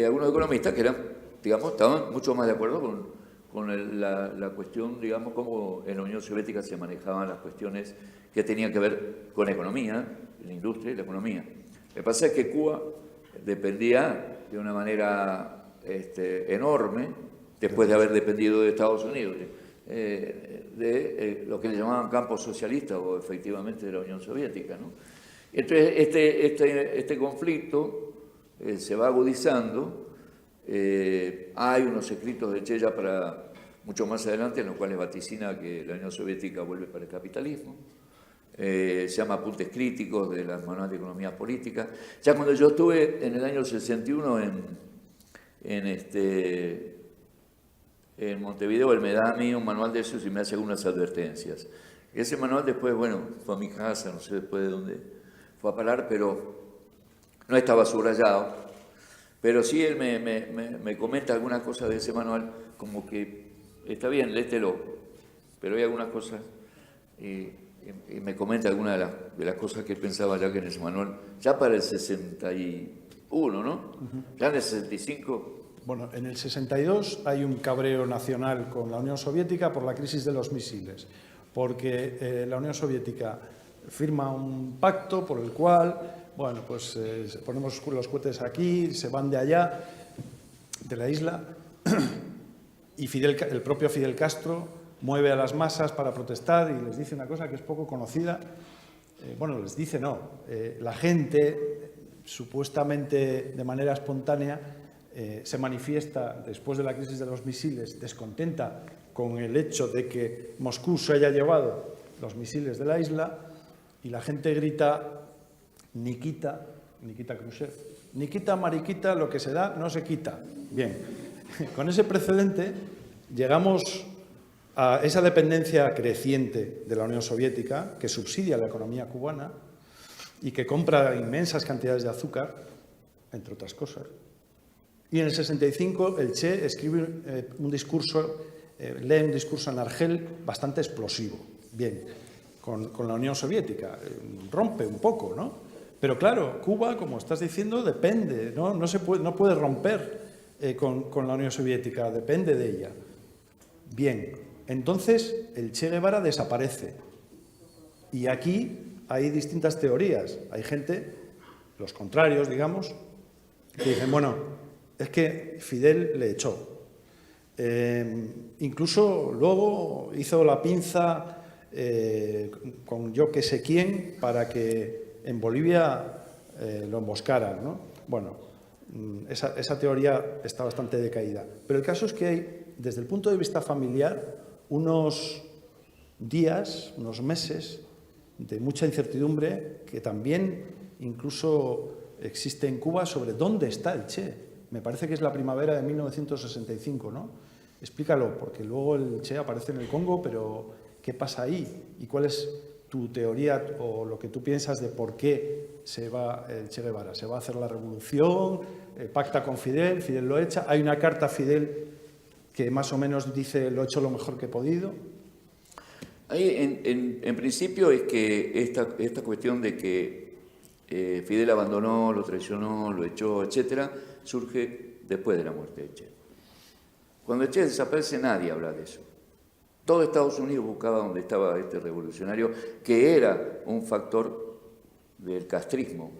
algunos economistas que eran, digamos, estaban mucho más de acuerdo con la cuestión, digamos, cómo en la Unión Soviética se manejaban las cuestiones que tenían que ver con economía, la industria y la economía. Lo que pasa es que Cuba dependía de una manera enorme, después de haber dependido de Estados Unidos, de lo que le llamaban campos socialistas o efectivamente de la Unión Soviética, ¿no? Entonces este conflicto se va agudizando. Hay unos escritos de Che ya para mucho más adelante en los cuales vaticina que la Unión Soviética vuelve para el capitalismo. Se llama Apuntes Críticos de las Manuales de Economía Política. Ya cuando yo estuve en el año 61 en Montevideo, él me da a mí un manual de esos y me hace algunas advertencias. Ese manual después, bueno, fue a mi casa, no sé después de dónde fue a parar, pero no estaba subrayado. Pero sí él me comenta algunas cosas de ese manual, como que está bien, léetelo, pero hay algunas cosas, y me comenta algunas de las cosas que él pensaba ya que en ese manual, ya para el 61, ¿no? Ya en el 65... Bueno, en el 62 hay un cabreo nacional con la Unión Soviética por la crisis de los misiles, porque la Unión Soviética firma un pacto por el cual, bueno, pues ponemos los cohetes aquí, se van de allá, de la isla, y el propio Fidel Castro mueve a las masas para protestar y les dice una cosa que es poco conocida. Bueno, les dice no, la gente, supuestamente de manera espontánea, se manifiesta después de la crisis de los misiles descontenta con el hecho de que Moscú se haya llevado los misiles de la isla y la gente grita Nikita Khrushchev, Nikita, mariquita, lo que se da no se quita. Bien, con ese precedente llegamos a esa dependencia creciente de la Unión Soviética que subsidia la economía cubana y que compra inmensas cantidades de azúcar, entre otras cosas. Y en el 65 el Che escribe lee un discurso en Argel bastante explosivo, bien, con la Unión Soviética, rompe un poco, ¿no? Pero claro, Cuba, como estás diciendo, depende, ¿no? No puede romper con la Unión Soviética, depende de ella. Bien, entonces el Che Guevara desaparece. Y aquí hay distintas teorías. Hay gente, los contrarios, digamos, que dicen, bueno, es que Fidel le echó. Incluso luego hizo la pinza con yo que sé quién para que en Bolivia lo emboscaran, ¿no? Bueno, esa teoría está bastante decaída. Pero el caso es que hay, desde el punto de vista familiar, unos días, unos meses de mucha incertidumbre que también incluso existe en Cuba sobre dónde está el Che. Me parece que es la primavera de 1965, ¿no? Explícalo, porque luego el Che aparece en el Congo, pero ¿qué pasa ahí? ¿Y cuál es tu teoría o lo que tú piensas de por qué se va el Che Guevara? ¿Se va a hacer la revolución? ¿Pacta con Fidel? ¿Fidel lo echa? Hay una carta a Fidel que más o menos dice lo he hecho lo mejor que he podido. Ahí, en principio, es que esta cuestión de que Fidel abandonó, lo traicionó, lo echó, etcétera, surge después de la muerte de Che. Cuando Che desaparece, nadie habla de eso. Todo Estados Unidos buscaba dónde estaba este revolucionario, que era un factor del castrismo,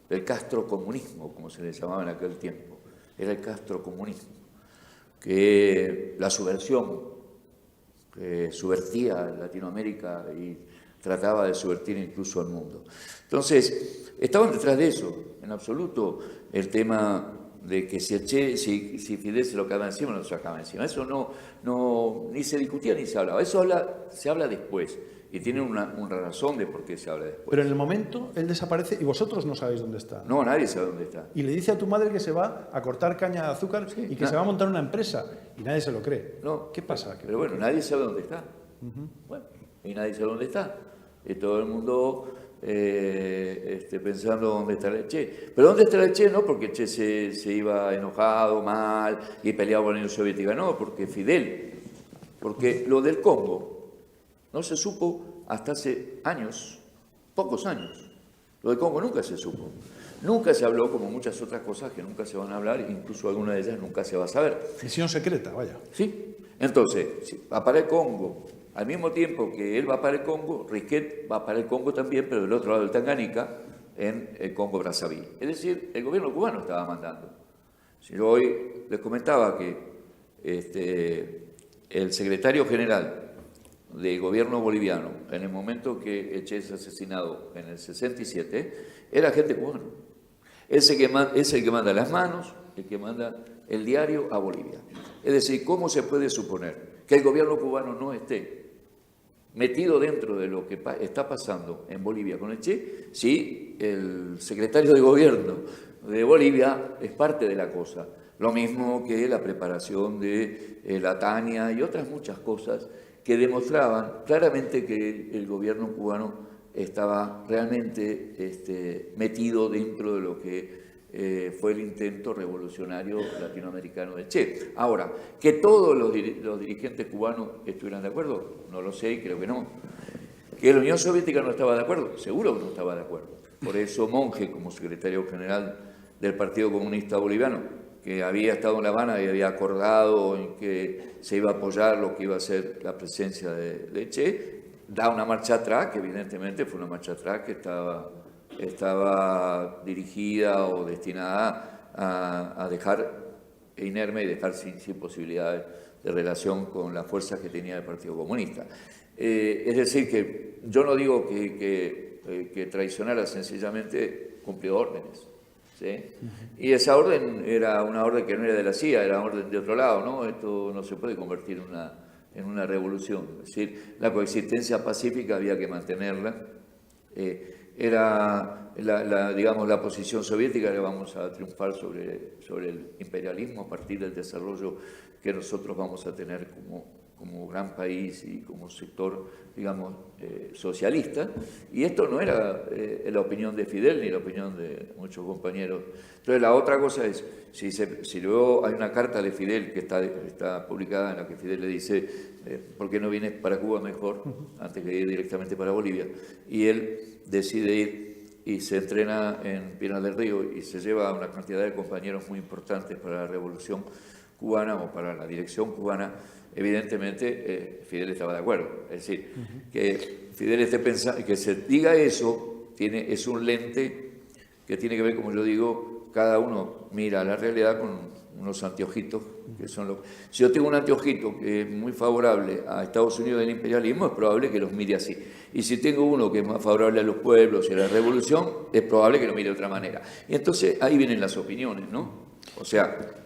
del castrocomunismo, como se le llamaba en aquel tiempo. Era el castrocomunismo, que la subversión, que subvertía a Latinoamérica y trataba de subvertir incluso al mundo. Entonces, estaban detrás de eso, en absoluto, el tema de que si el Che, si Fidel se lo acaba encima o no se lo acaba encima. Eso ni se discutía ni se hablaba. Eso se habla después. Y tiene una razón de por qué se habla después. Pero en el momento él desaparece y vosotros no sabéis dónde está. No, nadie sabe dónde está. Y le dice a tu madre que se va a cortar caña de azúcar y que se va a montar una empresa. Y nadie se lo cree. No, ¿Qué pasa? Pero bueno, nadie sabe dónde está. Bueno, y nadie sabe dónde está. Y todo el mundo pensando dónde está el Che. Pero dónde está el Che no porque el Che se iba enojado, mal, y peleaba con la Unión Soviética. No, porque Fidel. Porque lo del Congo no se supo hasta hace años, pocos años. Lo del Congo nunca se supo. Nunca se habló, como muchas otras cosas que nunca se van a hablar, incluso alguna de ellas nunca se va a saber. Misión secreta, vaya. Sí. Entonces, si va para el Congo, al mismo tiempo que él va para el Congo, Risquet va para el Congo también, pero del otro lado del Tanganica, en el Congo-Brazzaville. Es decir, el gobierno cubano estaba mandando. Si yo hoy les comentaba que el secretario general del gobierno boliviano, en el momento que el Che es asesinado en el 67, era gente cubana. Es el que manda las manos, el que manda el diario a Bolivia. Es decir, ¿cómo se puede suponer que el gobierno cubano no esté metido dentro de lo que está pasando en Bolivia con el Che si el secretario de gobierno de Bolivia es parte de la cosa? Lo mismo que la preparación de la Tania y otras muchas cosas que demostraban claramente que el gobierno cubano estaba realmente metido dentro de lo que fue el intento revolucionario latinoamericano de Che. Ahora, que todos los dirigentes cubanos estuvieran de acuerdo, no lo sé y creo que no. Que la Unión Soviética no estaba de acuerdo, seguro que no estaba de acuerdo. Por eso Monge, como secretario general del Partido Comunista Boliviano, que había estado en La Habana y había acordado en que se iba a apoyar lo que iba a ser la presencia de Che, da una marcha atrás, que evidentemente fue una marcha atrás que estaba dirigida o destinada a dejar inerme y dejar sin posibilidades de relación con las fuerzas que tenía el Partido Comunista. Es decir, que yo no digo que traicionara, sencillamente cumplió órdenes. ¿Sí? Y esa orden era una orden que no era de la CIA, era orden de otro lado, ¿no? Esto no se puede convertir en una revolución. Es decir, la coexistencia pacífica había que mantenerla. Era la posición soviética, que vamos a triunfar sobre el imperialismo a partir del desarrollo que nosotros vamos a tener como gran país y como sector, digamos, socialista. Y esto no era la opinión de Fidel ni la opinión de muchos compañeros. Entonces, la otra cosa es, si luego hay una carta de Fidel que está publicada en la que Fidel le dice ¿por qué no vienes para Cuba mejor antes que ir directamente para Bolivia? Y él decide ir y se entrena en Pinar del Río y se lleva a una cantidad de compañeros muy importantes para la revolución cubana o para la dirección cubana. Evidentemente Fidel estaba de acuerdo. Es decir, que Fidel esté pensando, que se diga eso, es un lente que tiene que ver, como yo digo, cada uno mira la realidad con unos anteojitos que son los... Si yo tengo un anteojito que es muy favorable a Estados Unidos del imperialismo, es probable que los mire así. Y si tengo uno que es más favorable a los pueblos y a la revolución, es probable que lo mire de otra manera. Y entonces ahí vienen las opiniones, ¿no? O sea,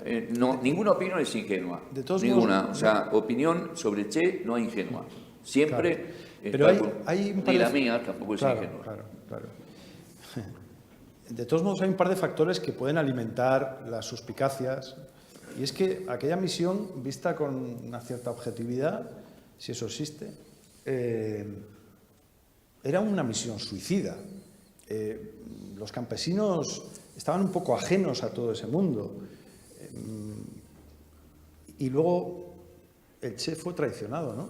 ninguna opinión es ingenua. De todos ninguna. Modos, o sea, opinión sobre Che no es ingenua. Siempre. Claro. Pero hay ni la mía tampoco es ingenua. Claro. De todos modos, hay un par de factores que pueden alimentar las suspicacias. Y es que aquella misión, vista con una cierta objetividad, si eso existe, era una misión suicida. Los campesinos estaban un poco ajenos a todo ese mundo. Y luego el Che fue traicionado, ¿no?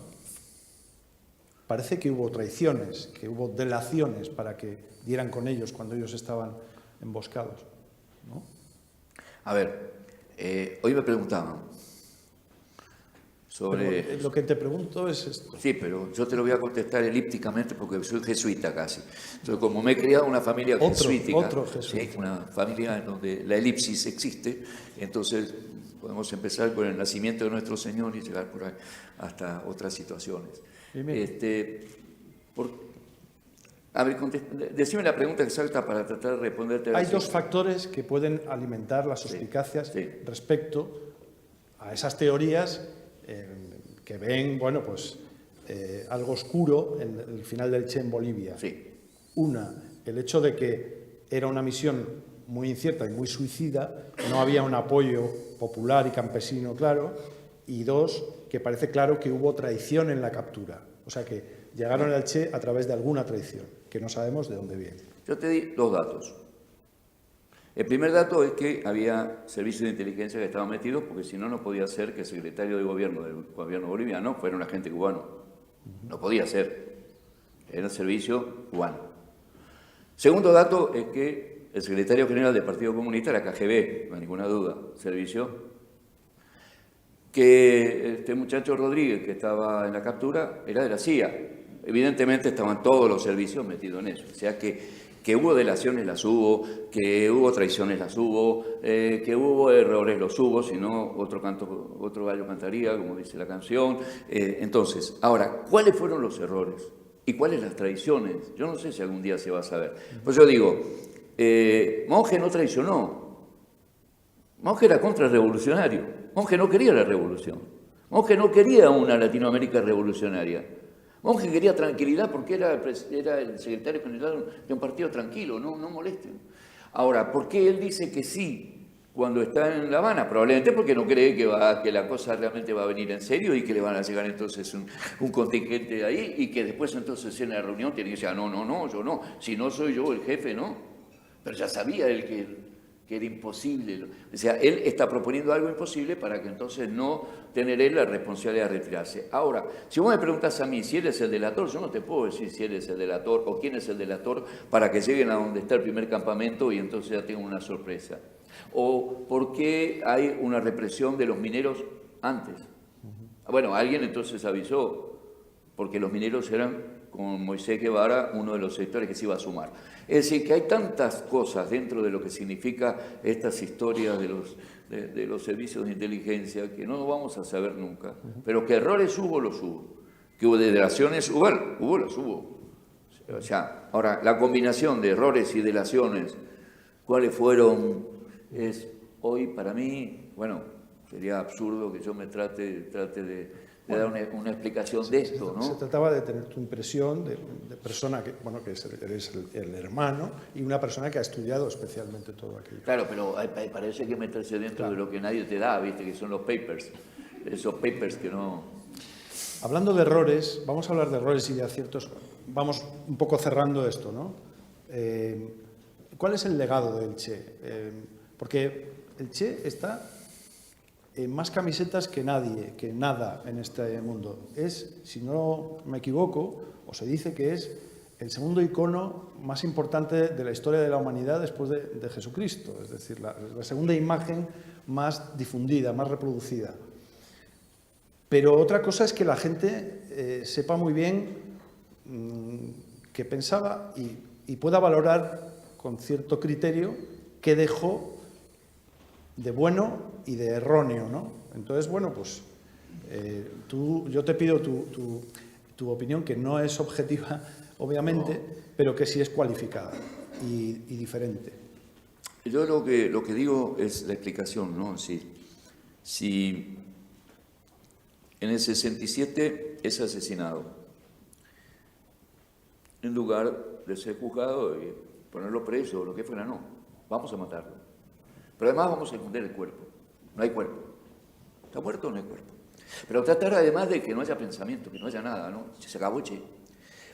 Parece que hubo traiciones, que hubo delaciones para que dieran con ellos cuando ellos estaban emboscados, ¿no? A ver, hoy me preguntaban sobre... Pero lo que te pregunto es esto. Sí, pero yo te lo voy a contestar elípticamente porque soy jesuita casi. Entonces, como me he criado en una familia jesuítica, otro jesuita. ¿sí? Una familia en donde la elipsis existe, entonces podemos empezar con el nacimiento de nuestro Señor y llegar por ahí hasta otras situaciones. A ver, decime la pregunta exacta para tratar de responderte. Hay dos factores que pueden alimentar las suspicacias respecto a esas teorías que ven, bueno, pues algo oscuro en el final del Che en Bolivia. Sí. Una, el hecho de que era una misión muy incierta y muy suicida, no había un apoyo popular y campesino claro, y dos, que parece claro que hubo traición en la captura, o sea que llegaron al Che a través de alguna traición, que no sabemos de dónde viene. Yo te di dos datos. El primer dato es que había servicios de inteligencia que estaban metidos, porque si no, no podía ser que el secretario de gobierno del gobierno boliviano fuera un agente cubano. No podía ser. Era un servicio cubano. Segundo dato es que el secretario general del Partido Comunista era KGB, no hay ninguna duda, servicio. Que este muchacho Rodríguez, que estaba en la captura, era de la CIA. Evidentemente estaban todos los servicios metidos en eso. O sea que hubo delaciones, las hubo, que hubo traiciones, las hubo, que hubo errores, los hubo, si no, otro gallo cantaría, como dice la canción. Entonces, ahora, ¿cuáles fueron los errores? ¿Y cuáles las traiciones? Yo no sé si algún día se va a saber. Pues yo digo, Monge no traicionó. Monge era contrarrevolucionario. Monge no quería la revolución. Monge no quería una Latinoamérica revolucionaria. Monge quería tranquilidad porque era el secretario general de un partido tranquilo, no molesten. Ahora, ¿por qué él dice que sí cuando está en La Habana? Probablemente porque no cree que la cosa realmente va a venir en serio y que le van a llegar entonces un contingente de ahí y que después entonces en la reunión tiene que decir, no, yo no, si no soy yo el jefe, no. Pero ya sabía él que era imposible. O sea, él está proponiendo algo imposible para que entonces no tener él la responsabilidad de retirarse. Ahora, si vos me preguntas a mí si él es el delator, yo no te puedo decir si él es el delator o quién es el delator para que lleguen a donde está el primer campamento y entonces ya tengan una sorpresa. O por qué hay una represión de los mineros antes. Bueno, alguien entonces avisó, porque los mineros eran, con Moisés Guevara, uno de los sectores que se iba a sumar. Es decir, que hay tantas cosas dentro de lo que significa estas historias de los servicios de inteligencia que no vamos a saber nunca, pero que errores hubo, los hubo. Que hubo delaciones, las hubo. O sea, ahora, la combinación de errores y delaciones, ¿cuáles fueron? Es hoy para mí, bueno, sería absurdo que yo me trate de dar una explicación de esto, ¿no? Se trataba de tener tu impresión de persona que, bueno, que eres el hermano y una persona que ha estudiado especialmente todo aquello. Claro, pero parece que meterse dentro de lo que nadie te da, ¿viste? Que son los papers, esos papers que no... Hablando de errores, vamos a hablar de errores y de aciertos. Vamos un poco cerrando esto, ¿no? ¿Cuál es el legado del Che? Porque el Che está en más camisetas que nadie, que nada en este mundo. Es, si no me equivoco, o se dice que es el segundo icono más importante de la historia de la humanidad después de Jesucristo, es decir, la segunda imagen más difundida, más reproducida. Pero otra cosa es que la gente sepa muy bien qué pensaba y pueda valorar con cierto criterio qué dejó de bueno y de erróneo, ¿no? Entonces, bueno, pues yo te pido tu opinión, que no es objetiva, obviamente, pero que sí es cualificada y diferente. Yo lo que digo es la explicación, ¿no? Si en el 67 es asesinado, en lugar de ser juzgado y ponerlo preso o lo que fuera, no, vamos a matarlo. Pero además vamos a esconder el cuerpo. No hay cuerpo. ¿Está muerto o no hay cuerpo? Pero tratar además de que no haya pensamiento, que no haya nada, ¿no? Se acabó Che.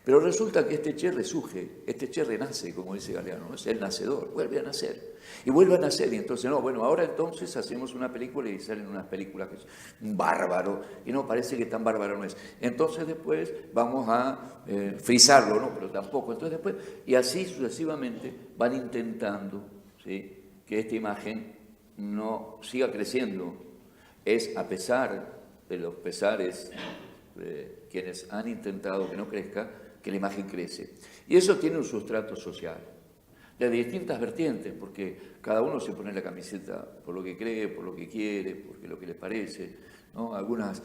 Pero resulta que este Che resurge, este Che renace, como dice Galeano, ¿no? Es el nacedor, vuelve a nacer. Y vuelve a nacer, y entonces, no, bueno, ahora entonces hacemos una película y salen unas películas que es un bárbaro, y no, parece que tan bárbaro no es. Entonces después vamos a frizarlo, ¿no? Pero tampoco. Entonces después, y así sucesivamente van intentando, ¿sí?, que esta imagen no siga creciendo. Es a pesar de los pesares de quienes han intentado que no crezca, que la imagen crece. Y eso tiene un sustrato social, de distintas vertientes, porque cada uno se pone la camiseta por lo que cree, por lo que quiere, porque lo que le parece. ¿no? Algunas,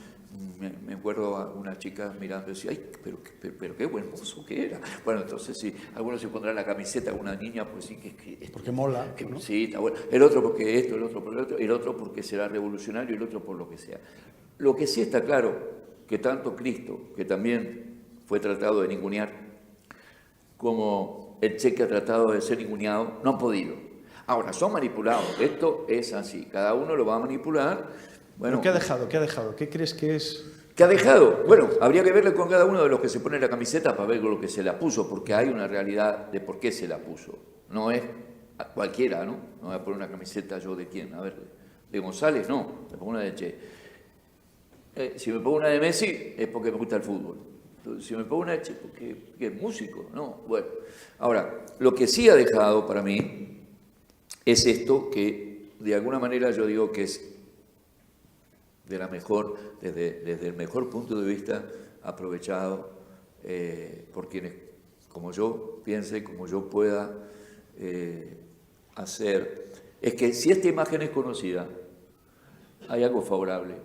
me acuerdo a unas chicas mirando y decía, ay, pero qué buen mozo que era. Bueno, entonces sí, algunos se pondrán la camiseta a una niña, pues sí, porque mola, ¿no? Sí, está bueno. El otro porque esto, el otro por el otro, el otro porque será revolucionario, el otro por lo que sea. Lo que sí está claro, que tanto Cristo, que también fue tratado de ningunear, como el Che que ha tratado de ser ninguneado, no han podido. Ahora, son manipulados, esto es así, cada uno lo va a manipular. Bueno, ¿Pero qué ha dejado? ¿Qué ha dejado? ¿Qué crees que es? ¿Qué ha dejado? Bueno, habría que verle con cada uno de los que se pone la camiseta para ver lo que se la puso, porque hay una realidad de por qué se la puso. No es cualquiera, ¿no? No voy a poner una camiseta yo de quién, a ver, de González, no, me pongo una de Che. Si me pongo una de Messi es porque me gusta el fútbol. Entonces, si me pongo una de Che, porque es músico, ¿no? Bueno, ahora, lo que sí ha dejado para mí es esto que de alguna manera yo digo que es de la mejor, desde el mejor punto de vista aprovechado por quienes, como yo piense, como yo pueda hacer, es que si esta imagen es conocida, hay algo favorable,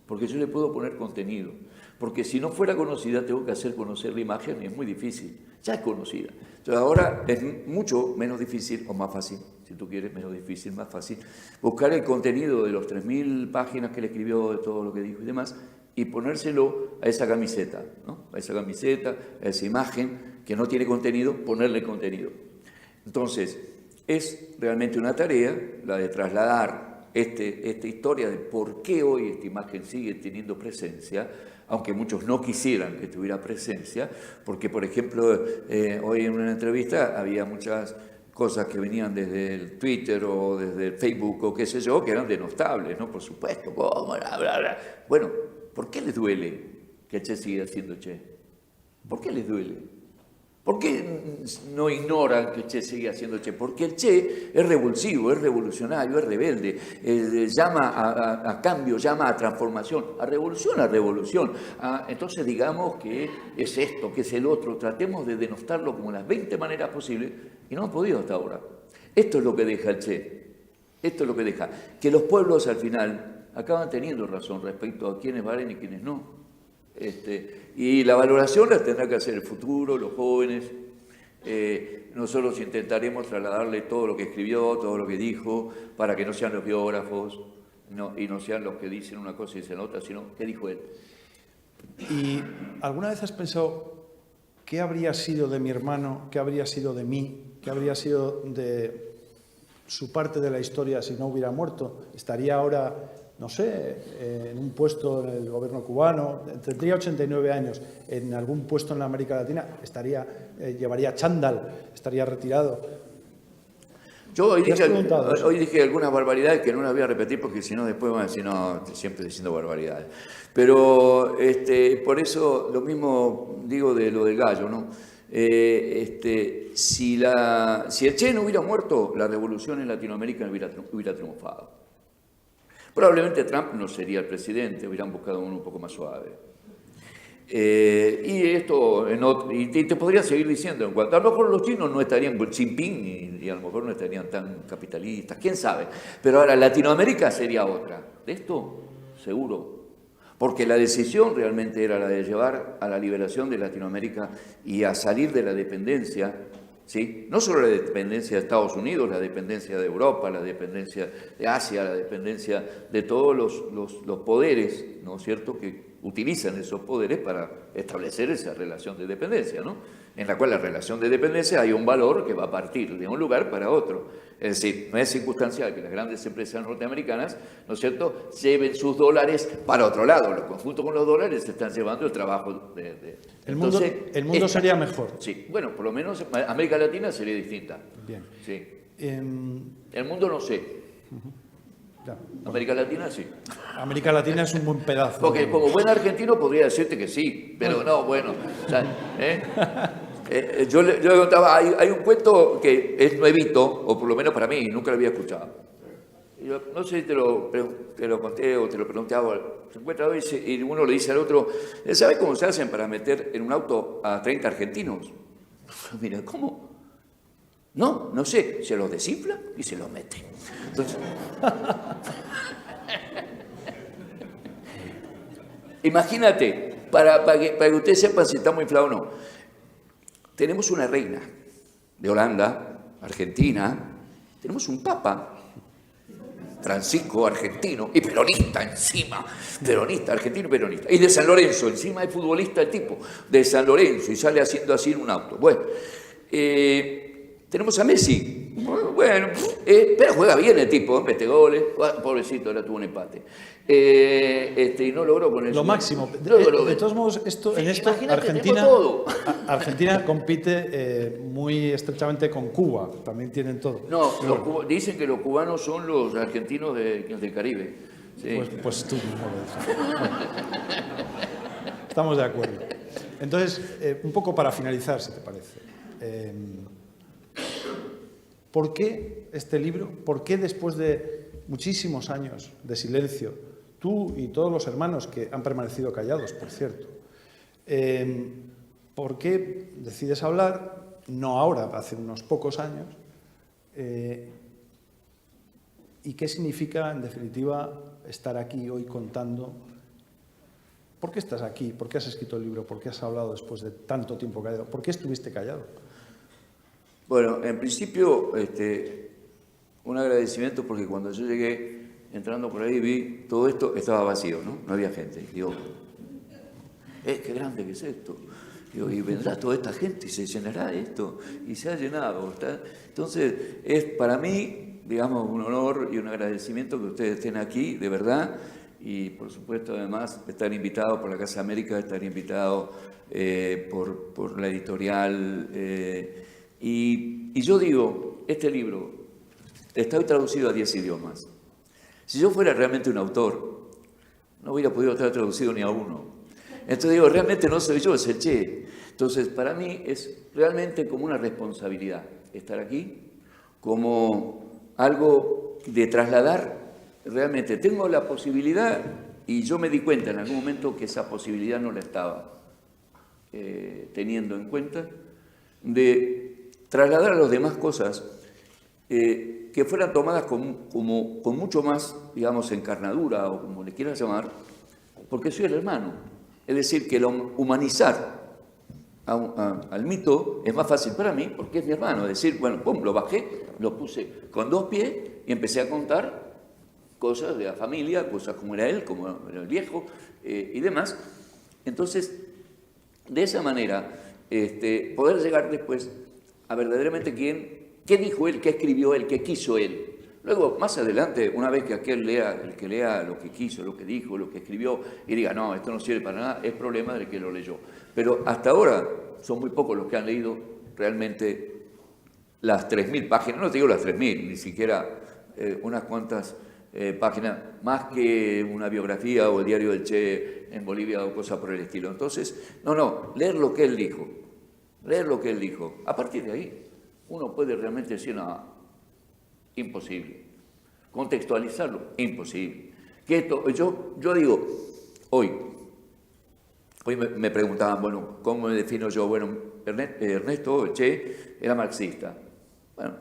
porque yo le puedo poner contenido, porque si no fuera conocida tengo que hacer conocer la imagen y es muy difícil, ya es conocida. Entonces ahora es mucho menos difícil, o más fácil, si tú quieres, menos difícil, más fácil, buscar el contenido de los 3.000 páginas que él escribió, de todo lo que dijo y demás, y ponérselo a esa camiseta, ¿no? A esa camiseta, a esa imagen que no tiene contenido, ponerle contenido. Entonces, es realmente una tarea la de trasladar esta historia de por qué hoy esta imagen sigue teniendo presencia, aunque muchos no quisieran que tuviera presencia, porque, por ejemplo, hoy en una entrevista había muchas cosas que venían desde el Twitter o desde el Facebook o qué sé yo, que eran denostables, ¿no? Por supuesto, ¿cómo? Bla, bla, bla. Bueno, ¿por qué les duele que el Che siga siendo Che? ¿Por qué les duele? ¿Por qué no ignoran que el Che sigue siendo Che? Porque el Che es revulsivo, es revolucionario, es rebelde, llama a cambio, llama a transformación, a revolución. Entonces digamos que es esto, que es el otro, tratemos de denostarlo como las 20 maneras posibles y no hemos podido hasta ahora. Esto es lo que deja el Che, esto es lo que deja, que los pueblos al final acaban teniendo razón respecto a quiénes valen y quiénes no. Y la valoración la tendrá que hacer el futuro, los jóvenes. Nosotros intentaremos trasladarle todo lo que escribió, todo lo que dijo, para que no sean los biógrafos y no sean los que dicen una cosa y dicen otra, sino qué dijo él. ¿Y alguna vez has pensado qué habría sido de mi hermano, qué habría sido de mí, qué habría sido de su parte de la historia si no hubiera muerto? ¿Estaría ahora, no sé, en un puesto en el gobierno cubano? Tendría 89 años, en algún puesto en la América Latina, llevaría chándal, estaría retirado. Yo hoy dije algunas barbaridades que no las voy a repetir porque si no después van a decir, no, siempre diciendo barbaridades. Pero por eso lo mismo digo de lo del gallo, ¿no? Si el Che no hubiera muerto, la revolución en Latinoamérica hubiera triunfado. Probablemente Trump no sería el presidente, hubieran buscado uno un poco más suave. Y esto, y te podría seguir diciendo, en cuanto a lo mejor los chinos no estarían Xi Jinping y a lo mejor no estarían tan capitalistas, quién sabe. Pero ahora Latinoamérica sería otra. De esto, seguro. Porque la decisión realmente era la de llevar a la liberación de Latinoamérica y a salir de la dependencia, ¿sí? No solo la dependencia de Estados Unidos, la dependencia de Europa, la dependencia de Asia, la dependencia de todos los poderes, ¿no es cierto?, que utilizan esos poderes para establecer esa relación de dependencia, ¿no? En la cual la relación de dependencia hay un valor que va a partir de un lugar para otro. Es decir, no es circunstancial que las grandes empresas norteamericanas, ¿no es cierto?, lleven sus dólares para otro lado. Junto con los dólares se están llevando el trabajo El mundo sería mejor. Sí, bueno, por lo menos América Latina sería distinta. Bien. Sí. El mundo no sé. Ya. América Latina sí. América Latina es un buen pedazo. Porque como buen argentino podría decirte que sí, pero no, bueno. O sea, yo le contaba, hay un cuento que es nuevito, o por lo menos para mí, nunca lo había escuchado. Yo, no sé si te lo conté o te lo pregunté ahora. Se encuentra hoy y uno le dice al otro, ¿sabe cómo se hacen para meter en un auto a 30 argentinos? Mira, ¿cómo? No sé, se los desinfla y se los mete. Entonces, Imagínate, para que ustedes sepan si estamos inflados o no. Tenemos una reina de Holanda, argentina, tenemos un papa, Francisco, argentino, y peronista encima, peronista, argentino y peronista. Y de San Lorenzo, encima es futbolista el tipo, de San Lorenzo, y sale haciendo así en un auto. Bueno, tenemos a Messi, bueno, pero juega bien el tipo, mete goles, pobrecito, ahora tuvo un empate. Y no logró con el... Lo máximo. De todos modos, en esto Argentina compite muy estrechamente con Cuba, también tienen todo. No, dicen que los cubanos son los argentinos del Caribe. Sí. Pues tú mismo lo dices. Estamos de acuerdo. Entonces, un poco para finalizar, si te parece. ¿Por qué este libro? ¿Por qué después de muchísimos años de silencio, tú y todos los hermanos que han permanecido callados, por cierto, ¿por qué decides hablar, no ahora, hace unos pocos años? ¿Y qué significa, en definitiva, estar aquí hoy contando? ¿Por qué estás aquí? ¿Por qué has escrito el libro? ¿Por qué has hablado después de tanto tiempo callado? ¿Por qué estuviste callado? Bueno, en principio, un agradecimiento porque cuando yo llegué, entrando por ahí, vi todo esto, estaba vacío, ¿no? No había gente. Digo, qué grande que es esto. Digo, y vendrá toda esta gente y se llenará esto. Y se ha llenado. Entonces, es para mí, digamos, un honor y un agradecimiento que ustedes estén aquí, de verdad. Y, por supuesto, además, estar invitados por la Casa América, estar invitados por la editorial. Y yo digo, este libro está hoy traducido a 10 idiomas. Si yo fuera realmente un autor, no hubiera podido estar traducido ni a uno. Entonces digo, realmente no soy yo, es el Che. Entonces, para mí es realmente como una responsabilidad estar aquí, como algo de trasladar. Realmente tengo la posibilidad, y yo me di cuenta en algún momento que esa posibilidad no la estaba teniendo en cuenta, de trasladar a los demás cosas que fueran tomadas con mucho más, digamos, encarnadura o como le quieras llamar, porque soy el hermano. Es decir, que humanizar al mito es más fácil para mí porque es mi hermano. Es decir, bueno, pum, lo bajé, lo puse con 2 pies y empecé a contar cosas de la familia, cosas como era él, como era el viejo y demás. Entonces, de esa manera, poder llegar después a verdaderamente qué dijo él, qué escribió él, qué quiso él. Luego, más adelante, una vez que el que lea lo que quiso, lo que dijo, lo que escribió, y diga, no, esto no sirve para nada, es problema del que lo leyó. Pero hasta ahora son muy pocos los que han leído realmente las 3.000 páginas, no te digo las 3.000, ni siquiera unas cuantas páginas, más que una biografía o el diario del Che en Bolivia o cosas por el estilo. Entonces, leer lo que él dijo. Leer lo que él dijo. A partir de ahí, uno puede realmente decir, no, imposible. Contextualizarlo, imposible. Que esto, yo digo, hoy me preguntaban, bueno, ¿cómo me defino yo? Bueno, Ernesto Che era marxista. Bueno,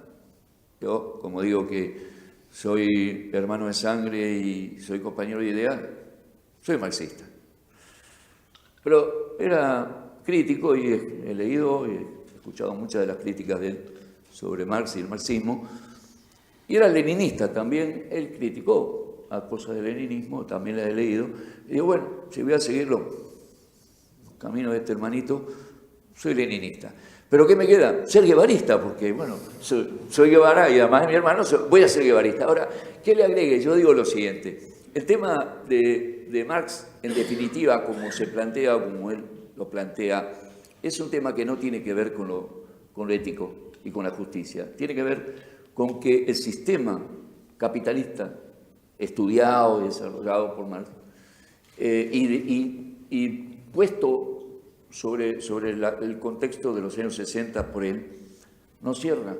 yo, como digo que soy hermano de sangre y soy compañero de ideal, soy marxista. Pero era crítico y he leído y he escuchado muchas de las críticas de él sobre Marx y el marxismo. Y era leninista también, él criticó a cosas del leninismo, también las he leído. Y digo, bueno, si voy a seguir los caminos de este hermanito, soy leninista. ¿Pero qué me queda? Ser guevarista, porque, bueno, soy Guevara y además de mi hermano voy a ser guevarista. Ahora, ¿qué le agregue? Yo digo lo siguiente. El tema de Marx, en definitiva, como se plantea, como él lo plantea, es un tema que no tiene que ver con lo ético y con la justicia. Tiene que ver con que el sistema capitalista, estudiado y desarrollado por Marx, y puesto sobre el contexto de los años 60 por él, no cierra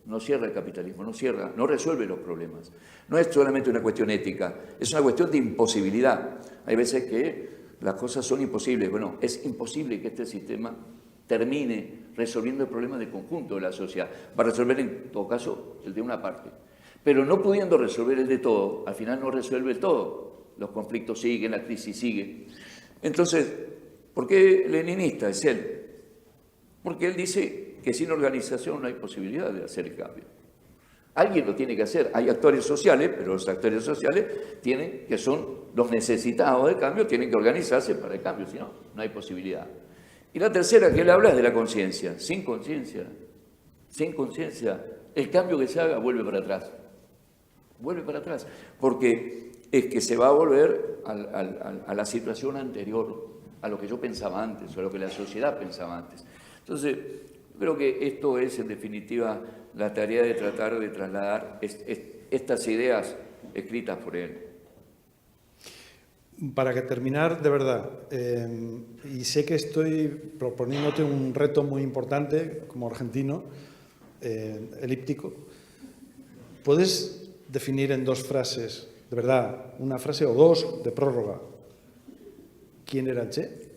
el capitalismo, no resuelve los problemas. No es solamente una cuestión ética, es una cuestión de imposibilidad. Hay veces que las cosas son imposibles. Bueno, es imposible que este sistema termine resolviendo el problema del conjunto de la sociedad. Va a resolver en todo caso el de una parte. Pero no pudiendo resolver el de todo, al final no resuelve el todo. Los conflictos siguen, la crisis sigue. Entonces, ¿por qué leninista es él? Porque él dice que sin organización no hay posibilidad de hacer el cambio. Alguien lo tiene que hacer. Hay actores sociales, pero los actores sociales que son los necesitados del cambio, tienen que organizarse para el cambio, si no, no hay posibilidad. Y la tercera que él habla es de la conciencia. Sin conciencia, el cambio que se haga vuelve para atrás. Vuelve para atrás, porque es que se va a volver a la situación anterior, a lo que yo pensaba antes, o a lo que la sociedad pensaba antes. Entonces, creo que esto es, en definitiva, la tarea de tratar de trasladar estas ideas escritas por él. Para que terminar, de verdad, y sé que estoy proponiéndote un reto muy importante como argentino, elíptico, ¿puedes definir en 2 frases, de verdad, una frase o 2 de prórroga, quién era el Che?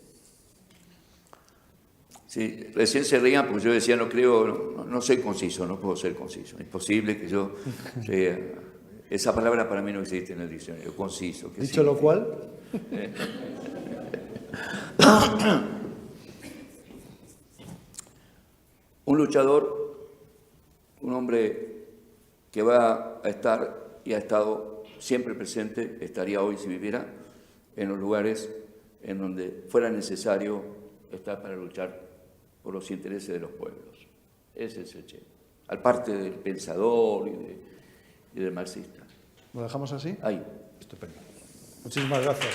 Sí, recién se reían porque yo decía, no soy conciso, no puedo ser conciso. Es posible que yo sea... Esa palabra para mí no existe en el diccionario, conciso. Dicho lo cual... Un luchador, un hombre que va a estar y ha estado siempre presente, estaría hoy si viviera en los lugares en donde fuera necesario estar para luchar por los intereses de los pueblos. Ese es el Che. Al parte del pensador y del marxista. ¿Lo dejamos así? Ahí. Estupendo. Muchísimas gracias.